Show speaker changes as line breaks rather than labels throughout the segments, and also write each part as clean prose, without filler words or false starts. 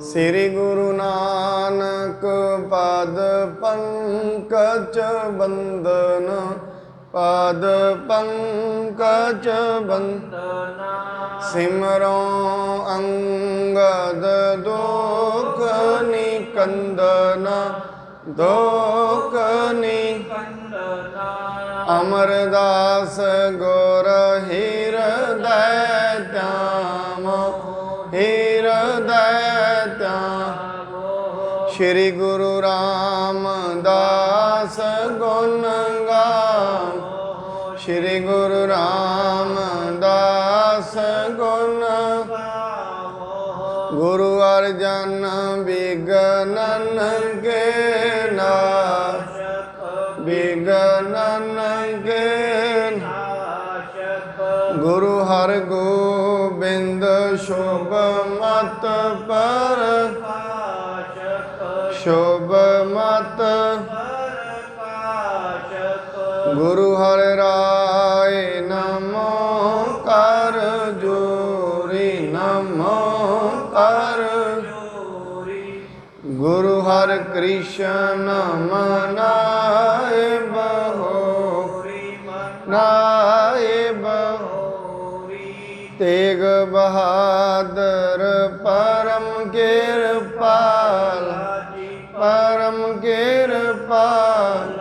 श्री गुरु नानक पद पंकज बंदन, पद पंकज बंदन। सिमरो अंगद दुख निकंदन, दुख निकंदन। अमरदास गुर हृदय त्याम, हृदय त्याम। श्री गुरु रामदास गुण गाम, श्री गुरु रामदास गुण। गुरु अर्जन विघ्नन के नाशक, विघ्नन के नाशक। गुरु हर गोबिंद शुभ मत पर, शुभ मत। गुरु हर राय नमो कर जोरी, नमो कर जोरी। गुरु हर कृष्ण मनाए बहोरी, मनाए बहोरी। तेग बहादुर परम कृपाल, परम कृपाल।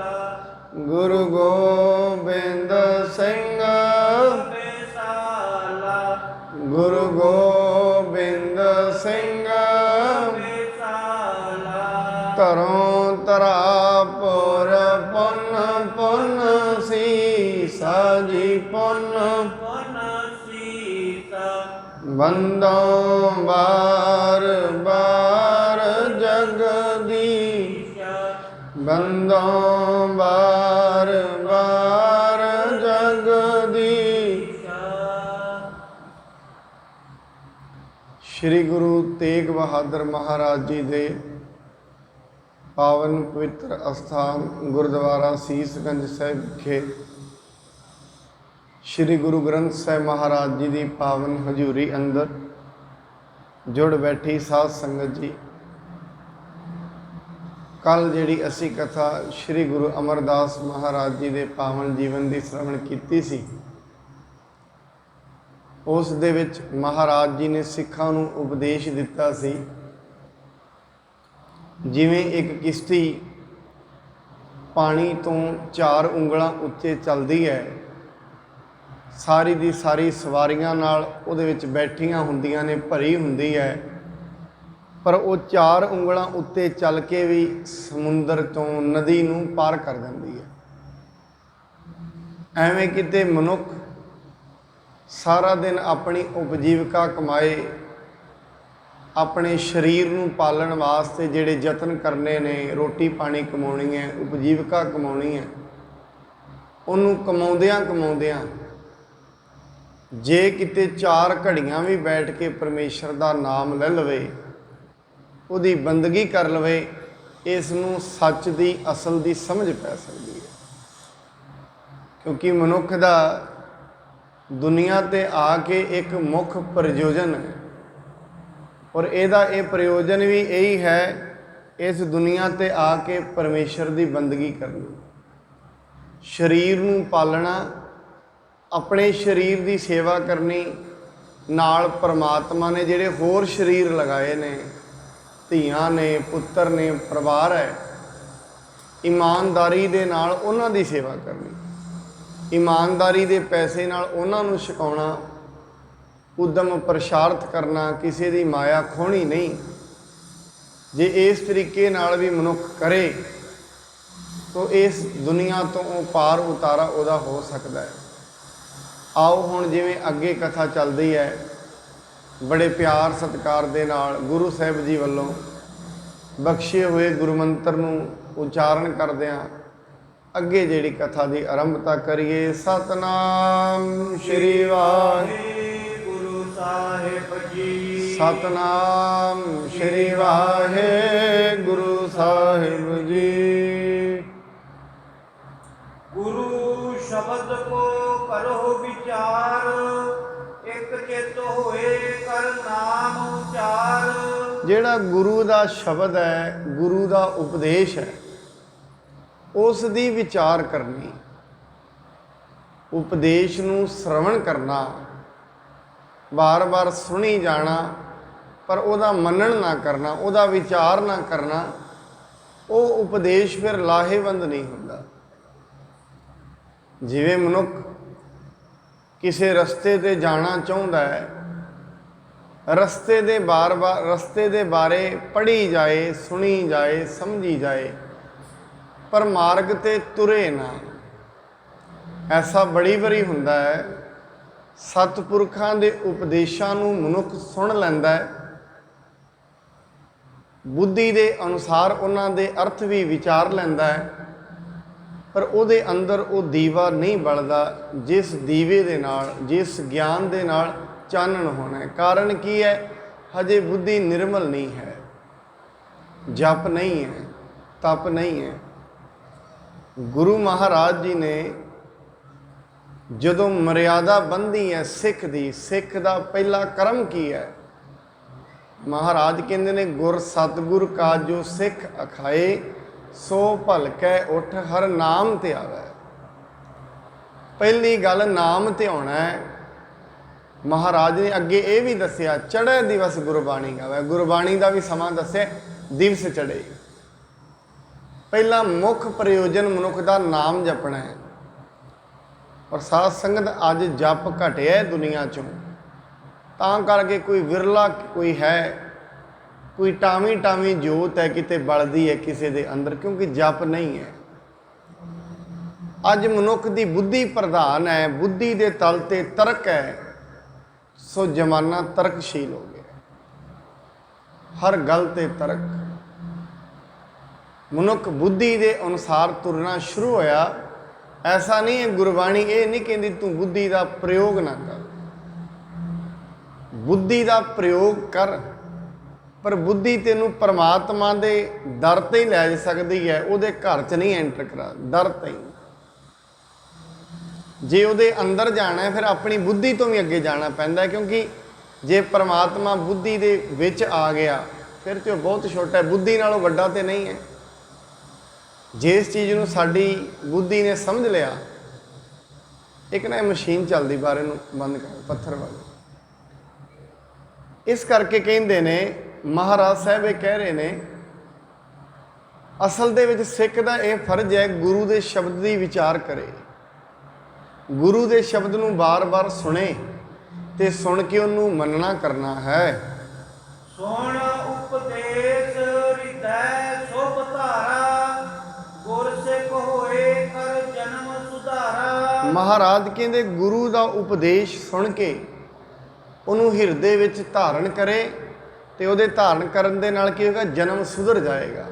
गुरु गोबिंद सिंह, गुरु गोबिंद सिंह। तरों तरा पुर पुन पुन सीसा जी, पुन बंदों बार बार जगदीश, बंदों बार बार जगदीश। श्री गुरु तेग बहादुर महाराज जी दे पावन पवित्र अस्थान गुरुद्वारा सीसगंज साहिब विखे श्री गुरु ग्रंथ साहिब महाराज जी की पावन हजूरी अंदर जुड़ बैठी साध संगत जी। कल जिहड़ी असी कथा श्री गुरु अमरदास महाराज जी के पावन जीवन की श्रवण की सी, उस दे विच महाराज जी ने सिखां नूं उपदेश दिता सी। जिवें एक किश्ती पानी तो 4 ਉਂਗਲਾਂ उत्ते चलती है, सारी दी सारी सवारियां नाल उहदे विच बैठियां हुंदियां ने, भरी हुंदी है, पर वो 4 ਉਂਗਲਾਂ उत्ते चल के भी समुंदर तो नदी नूं पार कर जाती है। एवें किते मनुख सारा दिन अपनी उपजीविका कमाए, अपने शरीर नूं पालण वास्ते जिहड़े यतन करने ने, रोटी पानी कमाउणी है, उपजीविका कमाउणी है, उहनूं कमाउंदियां कमाउंदियां जे किते 4 घड़ियां भी बैठ के परमेश्वर दा नाम ले लवे, उहदी बंदगी कर लवे, इसनूं सच दी असल दी समझ पै सकदी है। क्योंकि मनुख दा दुनिया ते आके एक मुख प्रयोजन है, और इहदा ये प्रयोजन भी यही है, इस दुनिया ते आके परमेश्वर दी बंदगी करनी, शरीर नूं पालना, अपने शरीर की सेवा करनी, नाल परमात्मा ने जिहड़े होर शरीर लगाए ने, धीआं ने, पुत्तर ने, परिवार है, ईमानदारी दे नाल उन्हां दी सेवा करनी, ईमानदारी दे पैसे नाल उन्हां नूं छकाउणा, उद्यम प्रशार्थ करना, किसी दी माया खोनी नहीं। जे इस तरीके नाल भी मनुख करे तो इस दुनिया तो पार उतारा उहदा हो सकता है। आओ हुण जिवें अगे कथा चलदी है, बड़े प्यार सत्कार दे नाल गुरु साहिब जी वल्लों बख्शे हुए गुरु मंत्र नूं उचारण करदिआं अगे जिहड़ी कथा दी आरंभता करिए। सतनाम श्री वाहिगुरु साहिब जी, सतनाम श्री वाहिगुरु साहिब जी। गुरु शब्द को करो विचार, एक
ਚਿਤ ਹੋਏ ਕਰ ਨਾਮ ਉਚਾਰ।
ਜਿਹੜਾ ਗੁਰੂ ਦਾ ਸ਼ਬਦ ਹੈ, ਗੁਰੂ ਦਾ ਉਪਦੇਸ਼ ਹੈ, ਉਸ ਦੀ ਵਿਚਾਰ ਕਰਨੀ, ਉਪਦੇਸ਼ ਨੂੰ ਸ਼ਰਵਣ ਕਰਨਾ, ਬਾਰ-ਬਾਰ ਸੁਣੀ ਜਾਣਾ, ਪਰ ਉਹਦਾ ਮੰਨਣ ਨਾ ਕਰਨਾ, ਉਹਦਾ ਵਿਚਾਰ ਨਾ ਕਰਨਾ, ਉਹ ਉਪਦੇਸ਼ ਫਿਰ ਲਾਹੇਵੰਦ ਨਹੀਂ ਹੁੰਦਾ। ਜਿਵੇਂ ਮਨੁੱਖ ਕਿਸੇ ਰਸਤੇ 'ਤੇ ਜਾਣਾ ਚਾਹੁੰਦਾ ਹੈ, ਰਸਤੇ ਦੇ ਬਾਰੇ ਪੜ੍ਹੀ ਜਾਏ, ਸੁਣੀ ਜਾਏ, ਸਮਝੀ ਜਾਏ, ਪਰ ਮਾਰਗ 'ਤੇ ਤੁਰੇ ਨਾ। ਐਸਾ ਬੜੀ ਵਾਰੀ ਹੁੰਦਾ ਹੈ। ਸਤਿਪੁਰਖਾਂ ਦੇ ਉਪਦੇਸ਼ਾਂ ਨੂੰ ਮਨੁੱਖ ਸੁਣ ਲੈਂਦਾ ਹੈ, ਬੁੱਧੀ ਦੇ ਅਨੁਸਾਰ ਉਹਨਾਂ ਦੇ ਅਰਥ ਵੀ ਵਿਚਾਰ ਲੈਂਦਾ ਹੈ, ਪਰ ਉਹਦੇ ਅੰਦਰ ਉਹ ਦੀਵਾ ਨਹੀਂ ਬਲਦਾ ਜਿਸ ਦੀਵੇ ਦੇ ਨਾਲ, ਜਿਸ ਗਿਆਨ ਦੇ ਨਾਲ ਚਾਨਣ ਹੋਣਾ ਹੈ। ਕਾਰਨ ਕੀ ਹੈ? ਹਜੇ ਬੁੱਧੀ ਨਿਰਮਲ ਨਹੀਂ ਹੈ, ਜਪ ਨਹੀਂ ਹੈ, ਤਪ ਨਹੀਂ ਹੈ। ਗੁਰੂ ਮਹਾਰਾਜ ਜੀ ਨੇ ਜਦੋਂ ਮਰਿਆਦਾ ਬੰਨ੍ਹੀ ਹੈ ਸਿੱਖ ਦੀ, ਸਿੱਖ ਦਾ ਪਹਿਲਾ ਕਰਮ ਕੀ ਹੈ? ਮਹਾਰਾਜ ਕਹਿੰਦੇ ਨੇ, ਗੁਰ ਸਤਿਗੁਰ ਕਾ ਜੋ ਸਿੱਖ ਅਖਾਏ, ਸੋ ਭਲਕੈ ਉੱਠ ਹਰ ਨਾਮ ਤੇ ਆਵੈ। ਪਹਿਲੀ ਗੱਲ ਨਾਮ ਤੇ ਆਉਣਾ ਹੈ। ਮਹਾਰਾਜ ਨੇ ਅੱਗੇ ਇਹ ਵੀ ਦੱਸਿਆ, ਚੜ੍ਹੇ ਦਿਵਸ ਗੁਰਬਾਣੀ ਗਾਵੇ। ਗੁਰਬਾਣੀ ਦਾ ਵੀ ਸਮਾਂ ਦੱਸਿਆ, ਦਿਵਸ ਚੜ੍ਹੇ। ਪਹਿਲਾ ਮੁੱਖ ਪ੍ਰਯੋਜਨ ਮਨੁੱਖ ਦਾ ਨਾਮ ਜਪਣਾ ਹੈ। ਔਰ ਸਾਧ ਸੰਗਤ ਅੱਜ ਜਪ ਘਟਿਆ ਦੁਨੀਆ 'ਚੋਂ, ਤਾਂ ਕਰਕੇ ਕੋਈ ਵਿਰਲਾ ਕੋਈ ਹੈ, ਕੋਈ ਟਾਵੀਂ ਜੋਤ ਹੈ ਕਿਤੇ ਬਲਦੀ ਹੈ ਕਿਸੇ ਦੇ ਅੰਦਰ, ਕਿਉਂਕਿ ਜਪ ਨਹੀਂ ਹੈ। ਅੱਜ ਮਨੁੱਖ ਦੀ ਬੁੱਧੀ ਪ੍ਰਧਾਨ ਹੈ, ਬੁੱਧੀ ਦੇ ਤਲ ਤੇ ਤਰਕ ਹੈ, ਸੋ ਜ਼ਮਾਨਾ ਤਰਕਸ਼ੀਲ ਹੋ ਗਿਆ। ਹਰ ਗੱਲ ਤੇ ਤਰਕ। ਮਨੁੱਖ ਬੁੱਧੀ ਦੇ ਅਨੁਸਾਰ ਤੁਰਨਾ ਸ਼ੁਰੂ ਹੋਇਆ। ਐਸਾ ਨਹੀਂ ਹੈ, ਗੁਰਬਾਣੀ ਇਹ ਨਹੀਂ ਕਹਿੰਦੀ ਤੂੰ ਬੁੱਧੀ ਦਾ ਪ੍ਰਯੋਗ ਨਾ ਕਰ। ਬੁੱਧੀ ਦਾ ਪ੍ਰਯੋਗ ਕਰ, ਪਰ ਬੁੱਧੀ ਤੈਨੂੰ ਪਰਮਾਤਮਾ ਦੇ ਦਰ 'ਤੇ ਹੀ ਲੈ ਜਾ ਸਕਦੀ ਹੈ, ਉਹਦੇ ਘਰ 'ਚ ਨਹੀਂ ਐਂਟਰ ਕਰਾ, ਦਰ 'ਤੇ ਹੀ। ਜੇ ਉਹਦੇ ਅੰਦਰ ਜਾਣਾ ਹੈ, ਫਿਰ ਆਪਣੀ ਬੁੱਧੀ ਤੋਂ ਵੀ ਅੱਗੇ ਜਾਣਾ ਪੈਂਦਾ, ਕਿਉਂਕਿ ਜੇ ਪਰਮਾਤਮਾ ਬੁੱਧੀ ਦੇ ਵਿੱਚ ਆ ਗਿਆ ਫਿਰ ਤੇ ਉਹ ਬਹੁਤ ਛੋਟਾ ਹੈ, ਬੁੱਧੀ ਨਾਲੋਂ ਵੱਡਾ ਤੇ ਨਹੀਂ ਹੈ। ਜੇ ਇਸ ਚੀਜ਼ ਨੂੰ ਸਾਡੀ ਬੁੱਧੀ ਨੇ ਸਮਝ ਲਿਆ, ਇੱਕ ਨਾ ਇਹ ਮਸ਼ੀਨ ਚੱਲਦੀ, ਬਾਰੇ ਨੂੰ ਬੰਦ ਕਰ, ਪੱਥਰ ਵਾਲੀ। ਇਸ ਕਰਕੇ ਕਹਿੰਦੇ ਨੇ ਮਹਾਰਾਜ ਸਾਹਿਬ ਇਹ ਕਹਿ ਰਹੇ ਨੇ, ਅਸਲ ਦੇ ਵਿੱਚ ਸਿੱਖ ਦਾ ਇਹ ਫਰਜ਼ ਹੈ ਗੁਰੂ ਦੇ ਸ਼ਬਦ ਦੀ ਵਿਚਾਰ ਕਰੇ, ਗੁਰੂ ਦੇ ਸ਼ਬਦ ਨੂੰ ਬਾਰ-ਬਾਰ ਸੁਣੇ ਤੇ ਸੁਣ ਕੇ ਉਹਨੂੰ ਮੰਨਣਾ ਕਰਨਾ ਹੈ।
ਸੁਣ ਉਪਦੇਸ਼ ਹਿਰਦੈ ਸੁਭ ਧਾਰਾ, ਗੁਰ ਸਿੱਖ ਹੋਏ ਕਰ ਜਨਮ ਸੁਧਾਰਾ। ਮਹਾਰਾਜ ਕਹਿੰਦੇ ਗੁਰੂ ਦਾ ਉਪਦੇਸ਼ ਸੁਣ ਕੇ ਉਹਨੂੰ ਹਿਰਦੇ ਵਿੱਚ ਧਾਰਨ ਕਰੇ, ਤੇ ਉਹਦੇ ਧਾਰਨ ਕਰਨ ਦੇ ਨਾਲ ਕੀ ਹੋਏਗਾ? ਜਨਮ ਸੁਧਰ ਜਾਏਗਾ,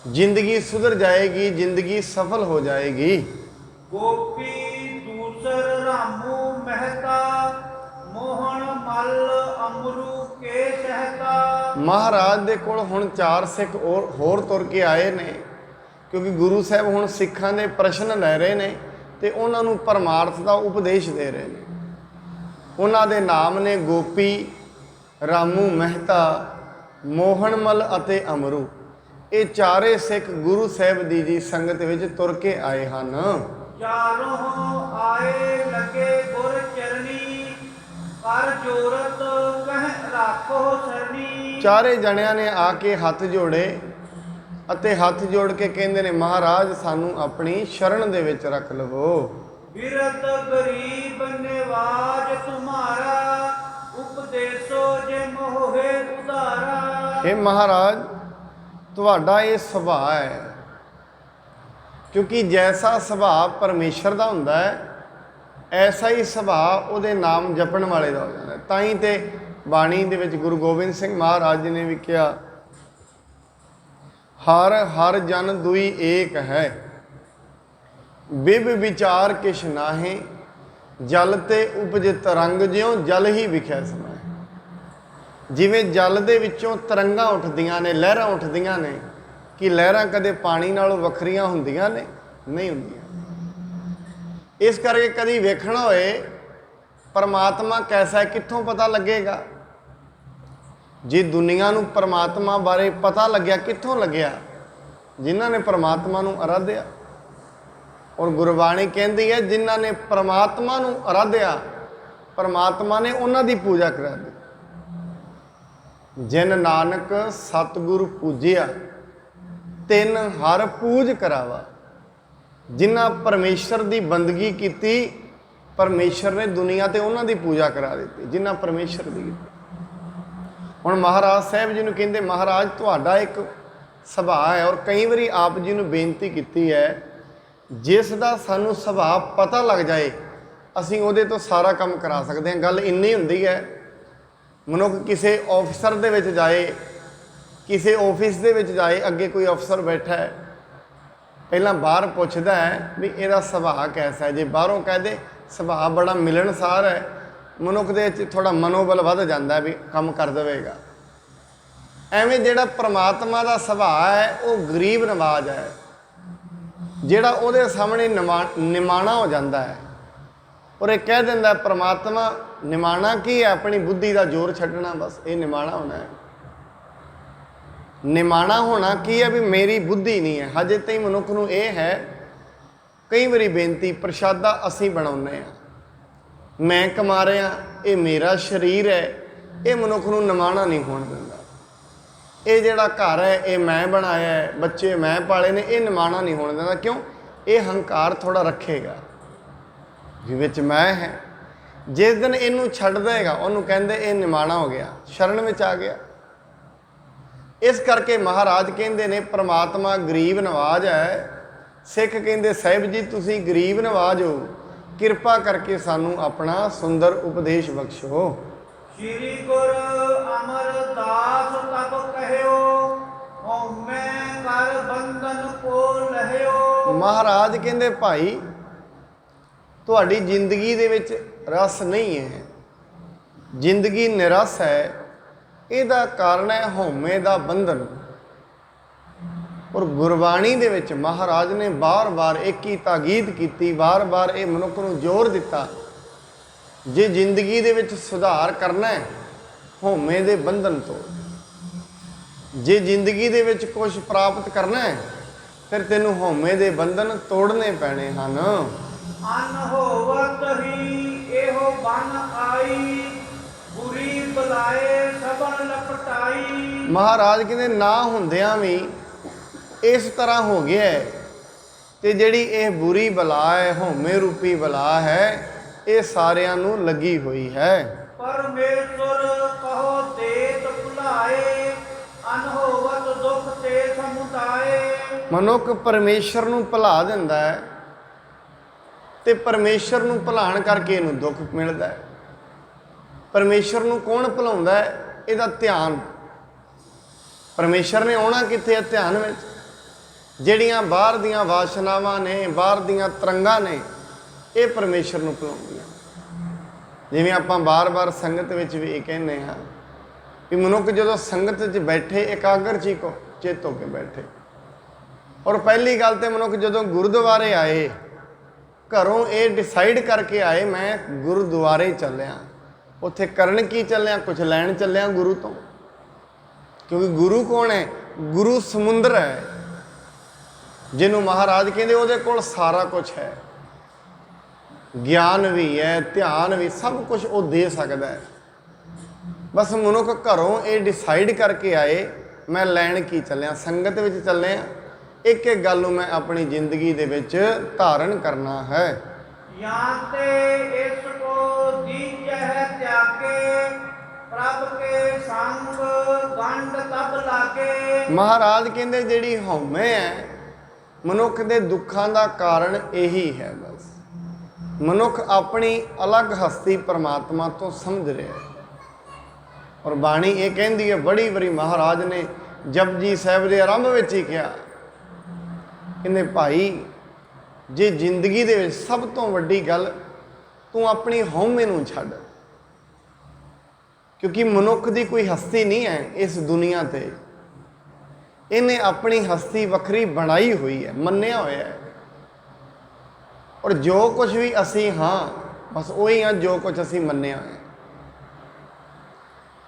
ਜ਼ਿੰਦਗੀ ਸੁਧਰ ਜਾਏਗੀ, ਜ਼ਿੰਦਗੀ ਸਫਲ ਹੋ ਜਾਏਗੀ। ਗੋਪੀ ਦੂਸਰ ਰਾਮੂ ਮਹਿਤਾ, ਮੋਹਨ ਮਲ ਅਮਰੂ ਕੇ ਸਹਤਾ। ਮਹਾਰਾਜ ਦੇ ਕੋਲ ਹੁਣ 4 ਸਿੱਖ ਹੋਰ ਤੁਰ ਕੇ ਆਏ ਨੇ, ਕਿਉਂਕਿ ਗੁਰੂ ਸਾਹਿਬ ਹੁਣ ਸਿੱਖਾਂ ਦੇ ਪ੍ਰਸ਼ਨ ਲੈ ਰਹੇ ਨੇ ਤੇ ਉਹਨਾਂ ਨੂੰ ਪਰਮਾਰਥ ਦਾ ਉਪਦੇਸ਼ ਦੇ ਰਹੇ ਨੇ। ਉਹਨਾਂ ਦੇ ਨਾਮ ਨੇ ਗੋਪੀ, ਰਾਮੂ ਮਹਿਤਾ, ਮੋਹਨਮਲ ਅਤੇ ਅਮਰੂ। ਇਹ ਚਾਰੇ ਸਿੱਖ ਗੁਰੂ ਸਾਹਿਬ ਦੀ ਸੰਗਤ ਵਿੱਚ ਤੁਰ ਕੇ ਆਏ ਹਨ। ਚਾਰੋਂ ਆਏ ਲੱਗੇ ਗੁਰ ਚਰਨੀ, ਕਰ ਜੋਰਤ ਕਹਿ ਰਾਖੋ ਸਰਨੀ। ਚਾਰੇ ਜਣਿਆਂ ਨੇ ਆ ਕੇ ਹੱਥ ਜੋੜੇ ਅਤੇ ਹੱਥ ਜੋੜ ਕੇ ਕਹਿੰਦੇ ਨੇ, ਮਹਾਰਾਜ ਸਾਨੂੰ ਆਪਣੀ ਸ਼ਰਨ ਦੇ ਵਿੱਚ ਰੱਖ ਲਵੋ। ਬਿਰਤ ਗਰੀਬ ਨਿਵਾਜ ਤੁਮਾਰਾ, ਉਪਦੇਸੋ ਜੇ ਮੋਹੇ ਉਧਾਰਾ। हे ਮਹਾਰਾਜ, ਤੁਹਾਡਾ ਇਹ ਸੁਭਾਅ ਹੈ, ਕਿਉਂਕਿ ਜੈਸਾ ਸੁਭਾਅ ਪਰਮੇਸ਼ਰ ਦਾ ਹੁੰਦਾ ਹੈ, ਐਸਾ ਹੀ ਸੁਭਾਅ ਉਹਦੇ ਨਾਮ ਜਪਣ ਵਾਲੇ ਦਾ ਹੋ ਜਾਂਦਾ ਹੈ। ਤਾਂ ਹੀ ਤੇ ਬਾਣੀ ਦੇ ਵਿੱਚ ਗੁਰੂ ਗੋਬਿੰਦ ਸਿੰਘ ਮਹਾਰਾਜ ਜੀ ਨੇ ਵੀ ਕਿਹਾ, ਹਰ ਹਰ ਜਨ ਦੁਈ ਏਕ ਹੈ, ਬਿਬ ਵਿਚਾਰ ਕਿਛ ਨਾਹੀਂ, ਜਲ ਤੇ ਉਪਜ ਤਰੰਗ ਜਿਉਂ ਜਲ ਹੀ ਵਿਖਿਆ ਸਮਾਏ। ਜਿਵੇਂ ਜਲ ਦੇ ਵਿੱਚੋਂ ਤਰੰਗਾਂ ਉੱਠਦੀਆਂ ਨੇ, ਲਹਿਰਾਂ ਉੱਠਦੀਆਂ ਨੇ, ਕਿ ਲਹਿਰਾਂ ਕਦੇ ਪਾਣੀ ਨਾਲੋਂ ਵੱਖਰੀਆਂ ਹੁੰਦੀਆਂ ਨੇ? ਨਹੀਂ ਹੁੰਦੀਆਂ। ਇਸ ਕਰਕੇ ਕਦੀ ਵੇਖਣਾ ਹੋਏ
परमात्मा कैसा है कित्थों पता लगेगा? जे दुनिया नूं परमात्मा बारे पता लग्या कित्थों लग्या? जिन्हां ने परमात्मा नूं आराध्या। और गुरबाणी कहती है जिन्हां ने परमात्मा नूं आराध्या परमात्मा ने उन्हां दी पूजा करा दी। जिन नानक सतगुरु पूजिया तिन हर पूज करावा। जिन्हां परमेश्वर की बंदगी की परमेश्वर ने दुनिया ते उन्हां दी पूजा करा दी जिन्हां परमेश्वर की। हुण महाराज साहब जी नूं कहंदे महाराज तुहाडा एक सुभाअ है, और कई बारी आप जी नूं बेनती की है जिस दा सानूं सुभाअ पता लग जाए असीं उहदे तो सारा काम करा सकते हैं। गल इन्नी हुंदी है मनुख किसी ऑफिसर दे विच जाए, किसी ऑफिस दे विच जाए, अगे कोई अफसर बैठा है, पहला बाहर पुछदा है भी इहदा सुभाअ कैसा है। जे बाहरों कह दे सुभाअ बड़ा मिलनसार है, मनुख दे विच थोड़ा मनोबल वध जांदा है भी काम कर देवेगा। एवें जिहड़ा परमात्मा दा सुभाअ है वो गरीब नवाज है, जिहड़ा उहदे सामने निमाणा हो जाता है। और ये कह दिंदा परमात्मा निमाणा की है, अपनी बुद्धि का जोर छड्डना, बस ये निमाणा होना है। निमाणा होना की है भी मेरी बुद्धि नहीं है। हजे तई मनुख नूं ये है, कई बारी बेनती प्रशादा असीं बनाउने आ, मैं कमा रहा, ये मेरा शरीर है, ये मनुख नूं निमाणा नहीं होण दिंदा। ये जिहड़ा घर है ये मैं बनाया है, बच्चे मैं पाले ने, ये निमाणा नहीं होण दिंदा। क्यों? ये हंकार थोड़ा रखेगा भी विच मैं है। जिस दिन इनू छड्ड देगा उन्होंने कहते ये निमाणा हो गया, शरण में आ गया। इस करके महाराज कहते ने परमात्मा गरीब नवाज है। सिख कहते साहिब जी तुसी गरीब नवाज हो, किरपा करके सानू अपना सुंदर उपदेश बख्शो।
श्री गुर अमरदास तब कहो हउमੈ कर बंधन को लहियो। महाराज
कहते भाई तुहाडी जिंदगी दे विच रस नहीं है, जिंदगी निरस है। इहदा कारण है हउमे दा बंधन। और गुरबाणी दे विच महाराज ने बार बार एक ही ताकीद की, बार बार ये मनुख नूं जोर दिता जे जिंदगी दे विच सुधार करना है हउमे दे बंधन तो, जे जिंदगी दे विच कुछ प्राप्त करना है फिर तेनू हउमे दे बंधन तोड़ने पैने हन।
अनहोवत ही एहो बन आई बुरी बलाए सबन लपटाई।
महाराज कहते ना हुंदियां भी इस तरह हो गया है ते जिहड़ी ये बुरी बला है हउमे रूपी बला है ये सारियां नूं लगी हुई है।
परमेश्वर कहो देत भुलाए अनहोवत दुख ते समुदाए।
मनुख परमेश्वर नूं भुला दिंदा है ते परमेश्वर नूं भुलाण करके इहनूं दुख मिलदा है। परमेश्वर नूं कौन भुलाउंदा है? इहदा ध्यान। परमेश्वर ने आउणा कित्थे है? ध्यान विच। जिहड़ियां बाहर दीयां वासनावां ने, बाहर दीयां तरंगां ने, ये परमेश्वर नूं भुलाउंदियां। जिवें आपां बार बार संगत विच भी ये कहने हाँ कि मनुख जदों संगत च बैठे एकाग्र चित हो के बैठे। और पहली गल तो मनुख जदों गुरुद्वारे आए घरों ये डिसाइड करके आए मैं गुरुद्वारे चलिया, उत्थे करन की चलिया? कुछ लैण चलिया गुरु तो। क्योंकि गुरु कौन है? गुरु समुंदर है, जिन्हों महाराज कहते उहदे कोल सारा कुछ है, ज्ञान भी है, ध्यान भी, सब कुछ वो दे सकता है। बस मनुख घरों ये डिसाइड करके आए मैं लैण की चलिया, संगत विच चलिया, एक एक गल मैं अपनी जिंदगी दे विच धारण करना है।
याते इसको दीजह त्यागे प्रभ के संग गंड तब लागे। महाराज कहते जिहड़ी हउमे है मनुख दे दुखां दा कारण यही है। बस मनुख अपनी अलग हस्ती परमात्मा तो समझ रहा है। और बाणी ये कहती है बड़ी बड़ी महाराज ने जपजी साहिब के आरंभ में ही कहा कहते भाई जे जिंदगी दे विच सब तो वड्डी गल तू अपनी हउमे नूं छड्ड। क्योंकि मनुख की कोई हस्ती नहीं है इस दुनिया ते, इन्हें अपनी हस्ती वखरी बनाई हुई है, मन्निया होया है। और जो कुछ भी असी हाँ
बस वही हाँ जो कुछ असी मन्निया है।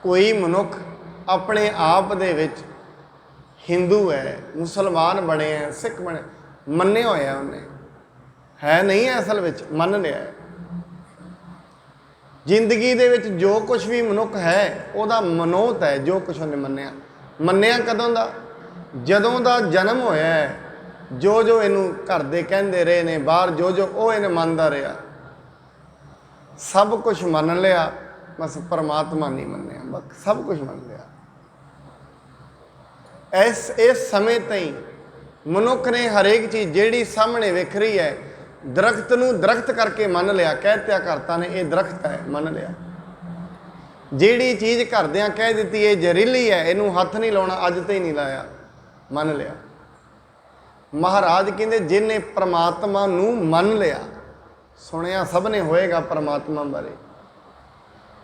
कोई मनुख अपने आप दे विच हिंदू है, मुसलमान बने हैं, सिख बने, मन्निया होया उन्हें है नहीं है, असल विच मन लिया है। जिंदगी दे विच जो कुछ भी मनुख है वह मनोत है, जो कुछ उन्हें मन्निया। मन्निया कदों दा? जदों दा जन्म होया है, जो जो इनू घर दे कहंदे रहे ने, बाहर जो जो वो इन्हें मनदा रहा, सब कुछ मन लिया, बस परमात्मा नहीं मन्निया, बस सब कुछ मन लिया। इस समय ताईं मनुख ने हरेक चीज़ जिहड़ी सामने विख रही है, दरख्त नूं दरख्त करके मन लिया। कहत्या करता ने ये दरख्त है, मन लिया। जिहड़ी चीज़ घरदियां कह दी ये जहरीली है, इनू हथ नहीं लाउणा, अज ते ही नहीं लाया, मन लिया। महाराज कहते जिन्हें परमात्मा नूं मन लिया, सुनिया सब ने होएगा परमात्मा बारे।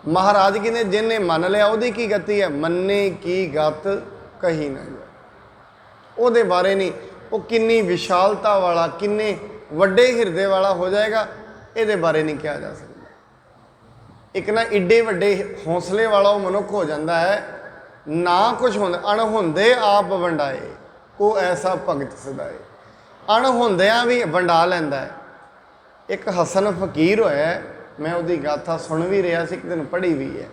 महाराज कहते जिन्हें मन लिया उहदी की गति है? मन्ने की गत कही ना जाए। उहदे बारे नहीं, वो किन्नी विशालता वाला, किन्ने वड्डे हिरदे वाला हो जाएगा, ये बारे नहीं कहा जा सकता। एक ना इड्डे वड्डे हौसले वाला वो मनुख हो जाता है, ना कुछ होंदे अणहुंदे आप वंडाए, को ऐसा भगत सदाए। अणहुंदियां भी वंडा लैंदा है। एक हसन फकीर होया, मैं उसकी गाथा सुन भी रहा सी, एक दिन पढ़ी भी है।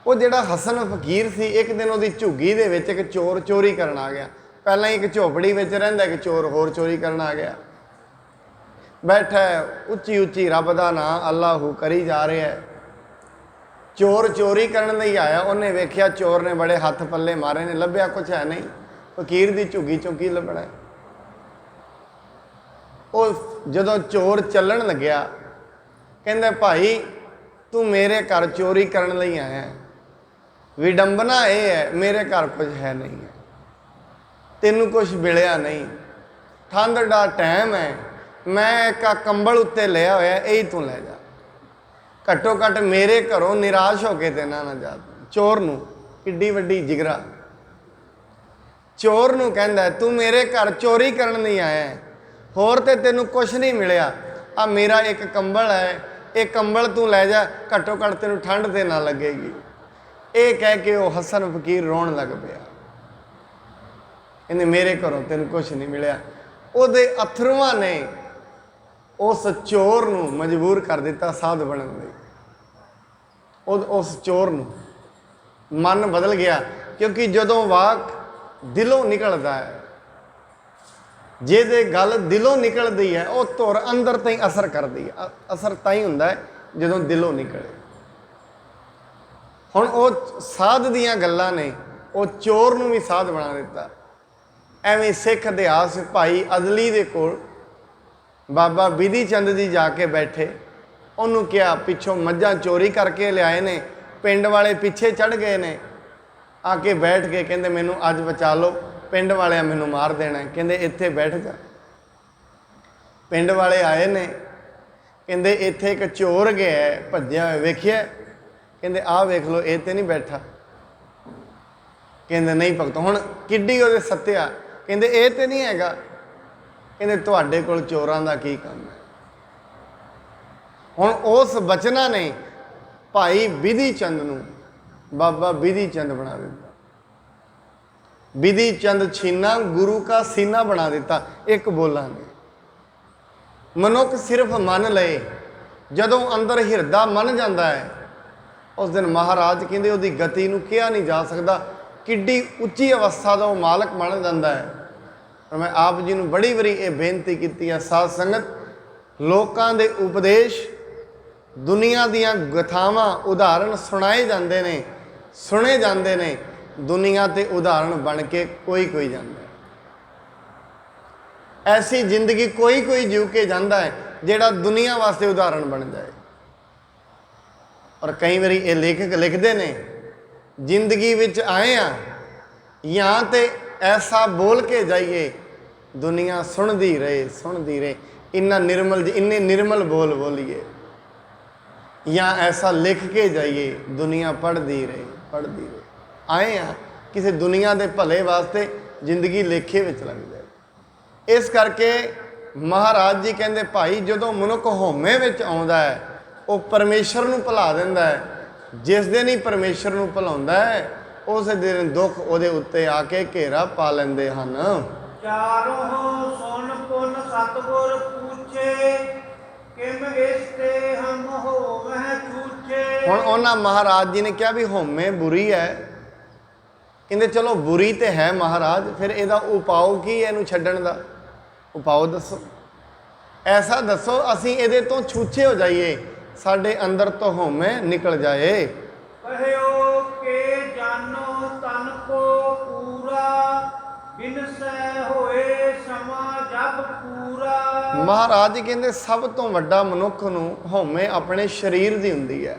वो जिहड़ा हसन फकीर सी, एक दिन उसकी झुग्गी दे विच एक चोर चोरी करन आ गया। पहला ही एक झोपड़ी में रहिंदा, एक चोर होर चोरी करन आ गया। बैठा है उच्ची उच्ची रब का नाम अल्लाहू करी जा रहा है। चोर चोरी करन लई आया, उन्हें वेख्या चोर ने बड़े हथ पल्ले मारे ने, लभ्या कुछ है नहीं, फकीर की झुग्गी चों की लभना है। वो जदों चोर चलन लग्या, कहंदा भाई तू मेरे घर चोरी करन लई आया, विडंबना ये है मेरे घर कुछ है नहीं है, तेनू कुछ मिलिया नहीं, ठंड का टाइम है, मैं एक कंबल उत्ते लिया होया, यही तू लै जा, घट्टो घट्ट मेरे घरों निराश होके ते ना जा। चोर नूं किड्डी वड्डी जिगरा। चोर नूं कहंदा तू मेरे घर चोरी करन नहीं आया, होर ते तेनू कुछ नहीं मिलिया, आ मेरा एक कंबल है, ये कंबल तू लै जा, घट्टो घट्ट तेनू ठंड ते ना लगेगी। ये कह के वो हसन फकीर रोन लग पिया, कहंदे मेरे घरों तेनू कुछ नहीं मिलिया। उहदे अथरुआं ने उस चोर नूं मजबूर कर दिता साध बनन लई। उस चोर नूं मन बदल गया, क्योंकि जदों वाक दिलों निकलता है, जे गल दिलों निकलती है, वह धुर अंदर ताईं असर करती है। असर ताईं हुंदा है जदों दिलों निकले। हुण वो साध दीयां गल्लां ने वो चोर नूं भी साध बना दिता। एवें सिख इतिहास भाई अदली दे कोल बाबा बिधि चंद जी जाके बैठे, उन्होंने कहा पिछों मझां चोरी करके लियाए ने, पिंड वाले पीछे चढ़ गए ने, आके बैठ के कहंदे मैनू अज बचा लो, पिंड वाले मैनू मार देना है, कहंदे इत्थे बैठ जा। पिंड वाले आए ने, कहंदे इत्थे एक चोर गया है भज्या होया, वेखिया, कहंदे आ वेख लो, ये तो नहीं बैठा, कहंदे नहीं भगत हुण किड्डी उहदे सत्या, कहंदे ये तो नहीं हैगा, कहंदे तुहाडे कोल चोरां दा की काम है। हुण उस बचना ने भाई बिधि चंद नूं बाबा बिधि चंद बना दिता। बिधि चंद छीना गुरु का सीना बना दिता। एक बोला ने मनुख सिर्फ मन लए, जदों अंदर हिरदा मन जाता है, उस दिन महाराज कहंदे उहदी गति नूं किहा नहीं जा सकता, किड्डी उच्ची अवस्था का वह मालक बन जाता है। और मैं आप जी नूं बड़ी बारी ये बेनती की है, साध संगत लोकां दे उपदेश, दुनिया दीयां गथावां उदाहरण सुनाए जाते हैं, सुने जाते हैं, दुनिया ते उदाहरण बन के कोई कोई जाता है। ऐसी जिंदगी कोई कोई जीव के जाता है जिहड़ा दुनिया वास्ते उदाहरण बन जाए। और कई बारी ये लेखक लिखते हैं, जिंदगी विच आए हैं या तो ऐसा बोल के जाइए दुनिया सुनती रहे, इन्ना निर्मल इन्ने निर्मल बोल बोलिए, या ऐसा लिख के जाइए दुनिया पढ़ती रहे। आए हैं किसी दुनिया के भले वास्ते, जिंदगी लेखे विच लग जाए। इस करके ਮਹਾਰਾਜ ਜੀ ਕਹਿੰਦੇ ਭਾਈ ਜਦੋਂ ਮਨੁੱਖ ਹਉਮੈ ਵਿੱਚ ਆਉਂਦਾ ਹੈ ਉਹ ਪਰਮੇਸ਼ਰ ਨੂੰ ਭੁਲਾ ਦਿੰਦਾ ਹੈ। ਜਿਸ ਦਿਨ ਹੀ ਪਰਮੇਸ਼ਰ ਨੂੰ ਭੁਲਾਉਂਦਾ ਹੈ ਉਸ ਦਿਨ ਦੁੱਖ ਉਹਦੇ ਉੱਤੇ ਆ ਕੇ ਘੇਰਾ ਪਾ ਲੈਂਦੇ ਹਨ।
ਚਾਰੋਂ ਸੁਣ ਪੁਨ ਸਤਿਗੁਰ ਪੁੱਛੇ ਕਿਮ ਇਸ ਤੇ ਹਮ ਹੋਵਹਿ ਛੂਛੇ।
ਹੁਣ ਉਹਨਾਂ ਮਹਾਰਾਜ ਜੀ ਨੇ ਕਿਹਾ ਵੀ ਹਉਮੈ ਬੁਰੀ ਹੈ। ਕਹਿੰਦੇ ਚਲੋ ਬੁਰੀ ਤੇ ਹੈ ਮਹਾਰਾਜ, ਫਿਰ ਇਹਦਾ ਉਪਾਅ ਕੀ ਹੈ ਇਹਨੂੰ ਛੱਡਣ ਦਾ? ਉਪਾਅ ਦੱਸੋ, ਐਸਾ ਦੱਸੋ ਅਸੀਂ ਇਹਦੇ ਤੋਂ ਛੂਛੇ ਹੋ ਜਾਈਏ, ਸਾਡੇ ਅੰਦਰ ਤੋਂ ਹਉਮੈ ਨਿਕਲ ਜਾਏ।
ਕਹਿਓ ਕਿ ਜਾਨੋ ਤਨ ਕੋ ਪੂਰਾ ਬਿਨਸੈ ਹੋਏ ਸਮਾ ਜਬ ਪੂਰਾ।
ਮਹਾਰਾਜ ਜੀ ਕਹਿੰਦੇ ਸਭ ਤੋਂ ਵੱਡਾ ਮਨੁੱਖ ਨੂੰ ਹਉਮੈ ਆਪਣੇ ਸਰੀਰ ਦੀ ਹੁੰਦੀ ਹੈ।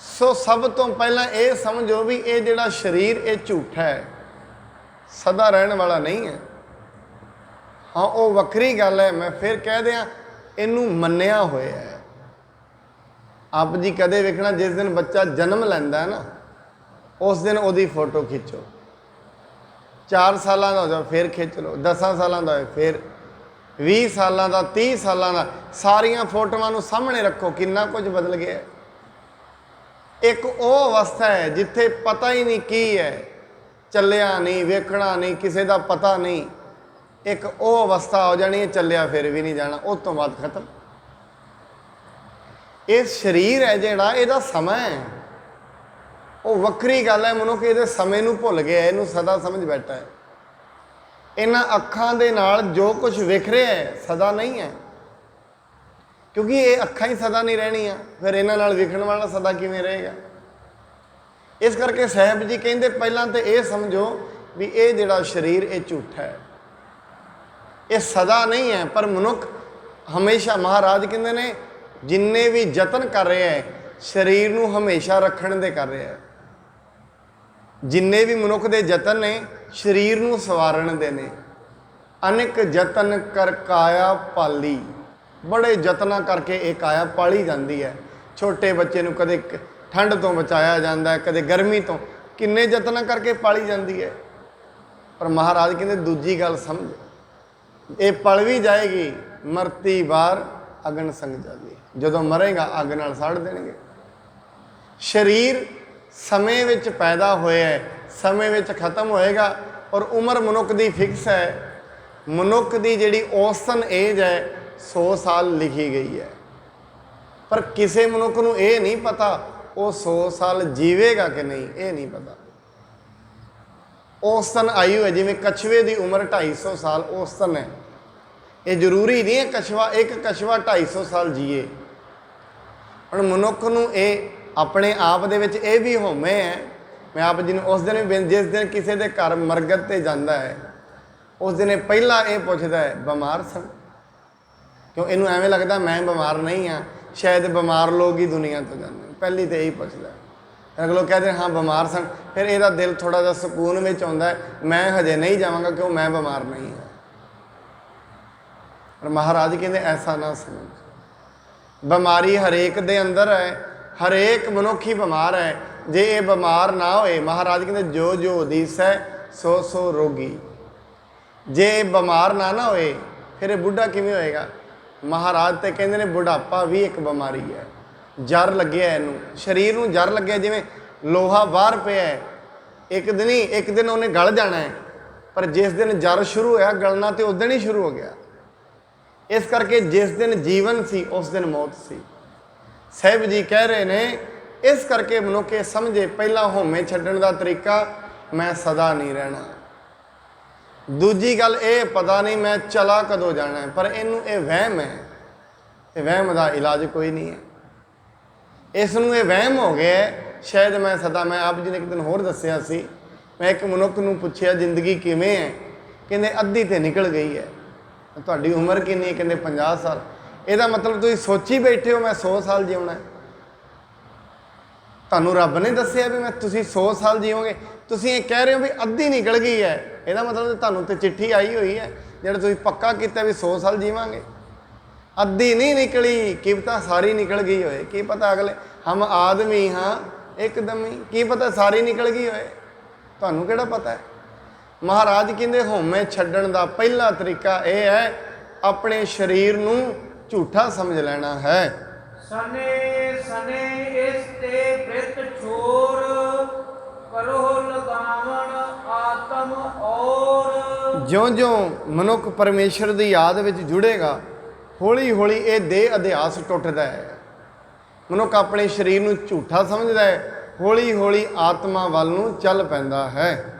ਸੋ ਸਭ ਤੋਂ ਪਹਿਲਾਂ ਇਹ ਸਮਝੋ ਵੀ ਇਹ ਜਿਹੜਾ ਸਰੀਰ ਇਹ ਝੂਠਾ ਹੈ, ਸਦਾ ਰਹਿਣ ਵਾਲਾ ਨਹੀਂ ਹੈ। ਹਾਂ ਉਹ ਵੱਖਰੀ ਗੱਲ ਹੈ, ਮੈਂ ਫਿਰ ਕਹਿ ਦਿਆਂ ਇਹਨੂੰ ਮੰਨਿਆ ਹੋਇਆ ਹੈ। ਆਪ ਜੀ ਕਦੇ ਵੇਖਣਾ ਜਿਸ ਦਿਨ ਬੱਚਾ ਜਨਮ ਲੈਂਦਾ ਨਾ ਉਸ ਦਿਨ ਉਹਦੀ ਫੋਟੋ ਖਿੱਚੋ। 4 ਸਾਲਾਂ ਦਾ ਹੋ ਜਾਵੇ ਫਿਰ ਖਿੱਚ ਲਓ, 10 ਸਾਲਾਂ ਦਾ ਹੋਵੇ ਫਿਰ, 20 ਸਾਲਾਂ ਦਾ, 30 ਸਾਲਾਂ ਦਾ, ਸਾਰੀਆਂ ਫੋਟੋਆਂ ਨੂੰ ਸਾਹਮਣੇ ਰੱਖੋ, ਕਿੰਨਾ ਕੁਝ ਬਦਲ ਗਿਆ। ਇੱਕ ਉਹ ਅਵਸਥਾ ਹੈ ਜਿੱਥੇ ਪਤਾ ਹੀ ਨਹੀਂ ਕੀ ਹੈ, ਚੱਲਿਆ ਨਹੀਂ, ਵੇਖਣਾ ਨਹੀਂ, ਕਿਸੇ ਦਾ ਪਤਾ ਨਹੀਂ। ਇੱਕ ਉਹ ਅਵਸਥਾ ਹੋ ਜਾਣੀ ਹੈ ਚੱਲਿਆ ਫਿਰ ਵੀ ਨਹੀਂ ਜਾਣਾ, ਉਸ ਤੋਂ ਬਾਅਦ ਖਤਮ। ਇਹ ਸਰੀਰ ਹੈ ਜਿਹੜਾ ਇਹਦਾ ਸਮਾਂ ਹੈ, ਉਹ ਵੱਖਰੀ ਗੱਲ ਹੈ। ਮਨੁੱਖ ਇਹਦੇ ਸਮੇਂ ਨੂੰ ਭੁੱਲ ਗਿਆ, ਇਹਨੂੰ ਸਦਾ ਸਮਝ ਬੈਠਾ ਹੈ। ਇਹਨਾਂ ਅੱਖਾਂ ਦੇ ਨਾਲ ਜੋ ਕੁਝ ਵਿਖ ਰਿਹਾ ਹੈ ਸਦਾ ਨਹੀਂ ਹੈ, ਕਿਉਂਕਿ ਇਹ ਅੱਖਾਂ ਹੀ ਸਦਾ ਨਹੀਂ ਰਹਿਣੀਆਂ, ਫਿਰ ਇਹਨਾਂ ਨਾਲ ਵਿਖਣ ਵਾਲਾ ਸਦਾ ਕਿਵੇਂ ਰਹੇਗਾ? ਇਸ ਕਰਕੇ ਸਾਹਿਬ ਜੀ ਕਹਿੰਦੇ ਪਹਿਲਾਂ ਤਾਂ ਇਹ ਸਮਝੋ ਵੀ ਇਹ ਜਿਹੜਾ ਸਰੀਰ ਇਹ ਝੂਠਾ ਹੈ, ਇਹ ਸਦਾ ਨਹੀਂ ਹੈ। ਪਰ ਮਨੁੱਖ ਹਮੇਸ਼ਾ, ਮਹਾਰਾਜ ਕਹਿੰਦੇ ਨੇ ਜਿੰਨੇ ਵੀ ਯਤਨ ਕਰ ਰਿਹਾ ਹੈ ਸਰੀਰ ਨੂੰ ਹਮੇਸ਼ਾ ਰੱਖਣ ਦੇ ਕਰ ਰਿਹਾ ਹੈ। ਜਿੰਨੇ ਵੀ ਮਨੁੱਖ ਦੇ ਯਤਨ ਨੇ ਸਰੀਰ ਨੂੰ ਸਵਾਰਨ ਦੇ ਨੇ। ਅਨੇਕ ਯਤਨ ਕਰ ਕਾਇਆ ਪਾਲੀ, ਬੜੇ ਯਤਨਾਂ ਕਰਕੇ ਇਹ ਕਾਇਆ ਪਾਲੀ ਜਾਂਦੀ ਹੈ। ਛੋਟੇ ਬੱਚੇ ਨੂੰ ਕਦੇ ਠੰਡ ਤੋਂ ਬਚਾਇਆ ਜਾਂਦਾ ਹੈ, ਕਦੇ ਗਰਮੀ ਤੋਂ, ਕਿੰਨੇ ਯਤਨਾਂ ਕਰਕੇ ਪਾਲੀ ਜਾਂਦੀ ਹੈ। ਪਰ ਮਹਾਰਾਜ ਕਹਿੰਦੇ ਦੂਜੀ ਗੱਲ ਸਮਝ, ਇਹ ਪਲ ਵੀ ਜਾਏਗੀ, ਮਰਤੀ ਬਾਰ ਅਗਨ ਸੰਗ ਜਾਗੀ, ਜਦੋਂ ਮਰੇਗਾ ਅੱਗ ਨਾਲ ਸਾੜ ਦੇਣਗੇ। ਸਰੀਰ ਸਮੇਂ ਵਿੱਚ ਪੈਦਾ ਹੋਇਆ ਹੈ, ਸਮੇਂ ਵਿੱਚ ਖਤਮ ਹੋਏਗਾ। ਔਰ ਉਮਰ ਮਨੁੱਖ ਦੀ ਫਿਕਸ ਹੈ। ਮਨੁੱਖ ਦੀ ਜਿਹੜੀ ਔਸਤਨ ਏਜ ਹੈ 100 ਸਾਲ ਲਿਖੀ ਗਈ ਹੈ, ਪਰ ਕਿਸੇ ਮਨੁੱਖ ਨੂੰ ਇਹ ਨਹੀਂ ਪਤਾ ਉਹ 100 ਸਾਲ ਜੀਵੇਗਾ ਕਿ ਨਹੀਂ, ਇਹ ਨਹੀਂ ਪਤਾ। ਔਸਤਨ ਆਯੂ ਹੈ, ਜਿਵੇਂ ਕਛੂਏ ਦੀ ਉਮਰ 250 ਸਾਲ ਔਸਤਨ ਹੈ। ਇਹ ਜ਼ਰੂਰੀ ਨਹੀਂ ਹੈ ਕਛੂਆ, ਇੱਕ ਕਛੂਆ 250 ਸਾਲ ਜੀਏ। ਹੁਣ ਮਨੁੱਖ ਨੂੰ ਇਹ ਆਪਣੇ ਆਪ ਦੇ ਵਿੱਚ ਇਹ ਵੀ ਹਉਮੈ ਹੈ। ਮੈਂ ਆਪ ਜੀ ਨੂੰ ਉਸ ਦਿਨ ਵੀ, ਜਿਸ ਦਿਨ ਕਿਸੇ ਦੇ ਘਰ ਮਰਗਤ 'ਤੇ ਜਾਂਦਾ ਹੈ ਉਸ ਦਿਨ ਪਹਿਲਾਂ ਇਹ ਪੁੱਛਦਾ ਹੈ ਬਿਮਾਰ ਸਨ, ਕਿਉਂ ਇਹਨੂੰ ਐਵੇਂ ਲੱਗਦਾ ਮੈਂ ਬਿਮਾਰ ਨਹੀਂ ਹਾਂ, ਸ਼ਾਇਦ ਬਿਮਾਰ ਲੋਕ ਹੀ ਦੁਨੀਆ ਤੋਂ ਜਾਂਦੇ। ਪਹਿਲੀ ਤਾਂ ਇਹੀ ਪੁੱਛਦਾ। ਅਗਲੇ ਕਹਿੰਦੇ ਹਾਂ ਬਿਮਾਰ ਸਨ, ਫਿਰ ਇਹਦਾ ਦਿਲ ਥੋੜ੍ਹਾ ਜਿਹਾ ਸਕੂਨ ਵਿੱਚ ਆਉਂਦਾ ਹੈ, ਮੈਂ ਹਜੇ ਨਹੀਂ ਜਾਵਾਂਗਾ ਕਿਉਂ ਮੈਂ ਬਿਮਾਰ ਨਹੀਂ ਹਾਂ। ਪਰ ਮਹਾਰਾਜ ਕਹਿੰਦੇ ਐਸਾ ਨਾ ਸਮਝ, ਬਿਮਾਰੀ ਹਰੇਕ ਦੇ ਅੰਦਰ ਹੈ, ਹਰੇਕ ਮਨੁੱਖ ਹੀ ਬਿਮਾਰ ਹੈ। ਜੇ ਇਹ ਬਿਮਾਰ ਨਾ ਹੋਏ, ਮਹਾਰਾਜ ਕਹਿੰਦੇ ਜੋ ਜੋ ਦੀਸੈ ਸੋ ਸੋ ਰੋਗੀ। ਜੇ ਇਹ ਬਿਮਾਰ ਨਾ ਹੋਏ ਫਿਰ ਇਹ ਬੁੱਢਾ ਕਿਵੇਂ ਹੋਏਗਾ? ਮਹਾਰਾਜ ਤੇ ਕਹਿੰਦੇ ਨੇ ਬੁਢਾਪਾ ਵੀ ਇੱਕ ਬਿਮਾਰੀ ਹੈ। ਜਰ ਲੱਗਿਆ ਇਹਨੂੰ, ਸਰੀਰ ਨੂੰ ਜਰ ਲੱਗਿਆ, ਜਿਵੇਂ ਲੋਹਾ ਬਾਹਰ ਪਿਆ ਹੈ, ਇੱਕ ਦਿਨ ਉਹਨੇ ਗਲ ਜਾਣਾ ਹੈ। ਪਰ ਜਿਸ ਦਿਨ ਜਰ ਸ਼ੁਰੂ ਹੋਇਆ ਗਲਣਾ ਤੇ ਉਸ ਦਿਨ ਹੀ ਸ਼ੁਰੂ ਹੋ ਗਿਆ। ਇਸ ਕਰਕੇ ਜਿਸ ਦਿਨ ਜੀਵਨ ਸੀ ਉਸ ਦਿਨ ਮੌਤ ਸੀ। ਸਾਹਿਬ ਜੀ ਕਹਿ ਰਹੇ ਨੇ ਇਸ ਕਰਕੇ ਮਨੁੱਖ ਇਹ ਸਮਝੇ ਪਹਿਲਾਂ ਹਉਮੈ ਛੱਡਣ ਦਾ ਤਰੀਕਾ, ਮੈਂ ਸਦਾ ਨਹੀਂ ਰਹਿਣਾ। ਦੂਜੀ ਗੱਲ ਇਹ ਪਤਾ ਨਹੀਂ ਮੈਂ ਚਲਾ ਕਦੋਂ ਜਾਣਾ ਹੈ, ਪਰ ਇਹਨੂੰ ਇਹ ਵਹਿਮ ਹੈ। ਇਹ ਵਹਿਮ ਦਾ ਇਲਾਜ ਕੋਈ ਨਹੀਂ ਹੈ। ਇਸ ਨੂੰ ਇਹ ਵਹਿਮ ਹੋ ਗਿਆ ਸ਼ਾਇਦ ਮੈਂ ਸਦਾ, ਮੈਂ ਆਪ ਜੀ ਨੇ ਇੱਕ ਦਿਨ ਹੋਰ ਦੱਸਿਆ ਸੀ, ਮੈਂ ਇੱਕ ਮਨੁੱਖ ਨੂੰ ਪੁੱਛਿਆ ਜ਼ਿੰਦਗੀ ਕਿਵੇਂ ਹੈ, ਕਹਿੰਦੇ ਅੱਧੀ ਤੇ ਨਿਕਲ ਗਈ ਹੈ। ਤੁਹਾਡੀ ਉਮਰ ਕਿੰਨੀ ਹੈ? ਕਹਿੰਦੇ 50 ਸਾਲ। ਇਹਦਾ ਮਤਲਬ ਤੁਸੀਂ ਸੋਚੀ ਬੈਠੇ ਹੋ ਮੈਂ 100 ਸਾਲ ਜਿਉਣਾ ਹੈ। ਤੁਹਾਨੂੰ ਰੱਬ ਨੇ ਦੱਸਿਆ ਵੀ ਤੁਸੀਂ 100 ਸਾਲ ਜੀਓਗੇ, ਤੁਸੀਂ ਇਹ ਕਹਿ ਰਹੇ ਹੋ ਵੀ ਅੱਧੀ ਨਿਕਲ ਗਈ ਹੈ। ਇਹਦਾ ਮਤਲਬ ਤੁਹਾਨੂੰ ਤੇ ਚਿੱਠੀ ਆਈ ਹੋਈ ਹੈ ਜਿਹੜਾ ਤੁਸੀਂ ਪੱਕਾ ਕੀਤਾ ਵੀ 100 ਸਾਲ ਜੀਵਾਂਗੇ। ਅੱਧੀ ਨਹੀਂ ਨਿਕਲੀ, ਕੀ ਪਤਾ ਸਾਰੀ ਨਿਕਲ ਗਈ ਹੋਏ, ਕੀ ਪਤਾ ਅਗਲੇ ਹਮ ਆਦਮੀ ਹਾਂ ਇੱਕਦਮ ਹੀ, ਕੀ ਪਤਾ ਸਾਰੀ ਨਿਕਲ ਗਈ ਹੋਏ, ਤੁਹਾਨੂੰ ਕਿਹੜਾ ਪਤਾ ਹੈ। ਮਹਾਰਾਜ ਕਹਿੰਦੇ ਹਉਮੈ ਛੱਡਣ ਦਾ ਪਹਿਲਾ ਤਰੀਕਾ ਇਹ ਹੈ ਆਪਣੇ ਸਰੀਰ ਨੂੰ ਝੂਠਾ ਸਮਝ ਲੈਣਾ ਹੈ।
ਸਨੇ ਸਨੇ ਇਸ ਤੇ ਬ੍ਰਿਤ ਛੋਰ ਕਰੋ ਲਗਾਵਣ ਆਤਮ ਔਰ।
ਜਿਉਂ-ਜਿਉਂ ਮਨੁੱਖ ਪਰਮੇਸ਼ਰ ਦੀ ਯਾਦ ਵਿੱਚ ਜੁੜੇਗਾ ਹੌਲੀ ਹੌਲੀ ਇਹ ਦੇਹ ਅਧਿਆਸ ਟੁੱਟਦਾ ਹੈ। ਮਨੁੱਖ ਆਪਣੇ ਸਰੀਰ ਨੂੰ ਝੂਠਾ ਸਮਝਦਾ ਹੈ, ਹੌਲੀ ਹੌਲੀ ਆਤਮਾ ਵੱਲ ਨੂੰ ਚੱਲ ਪੈਂਦਾ ਹੈ।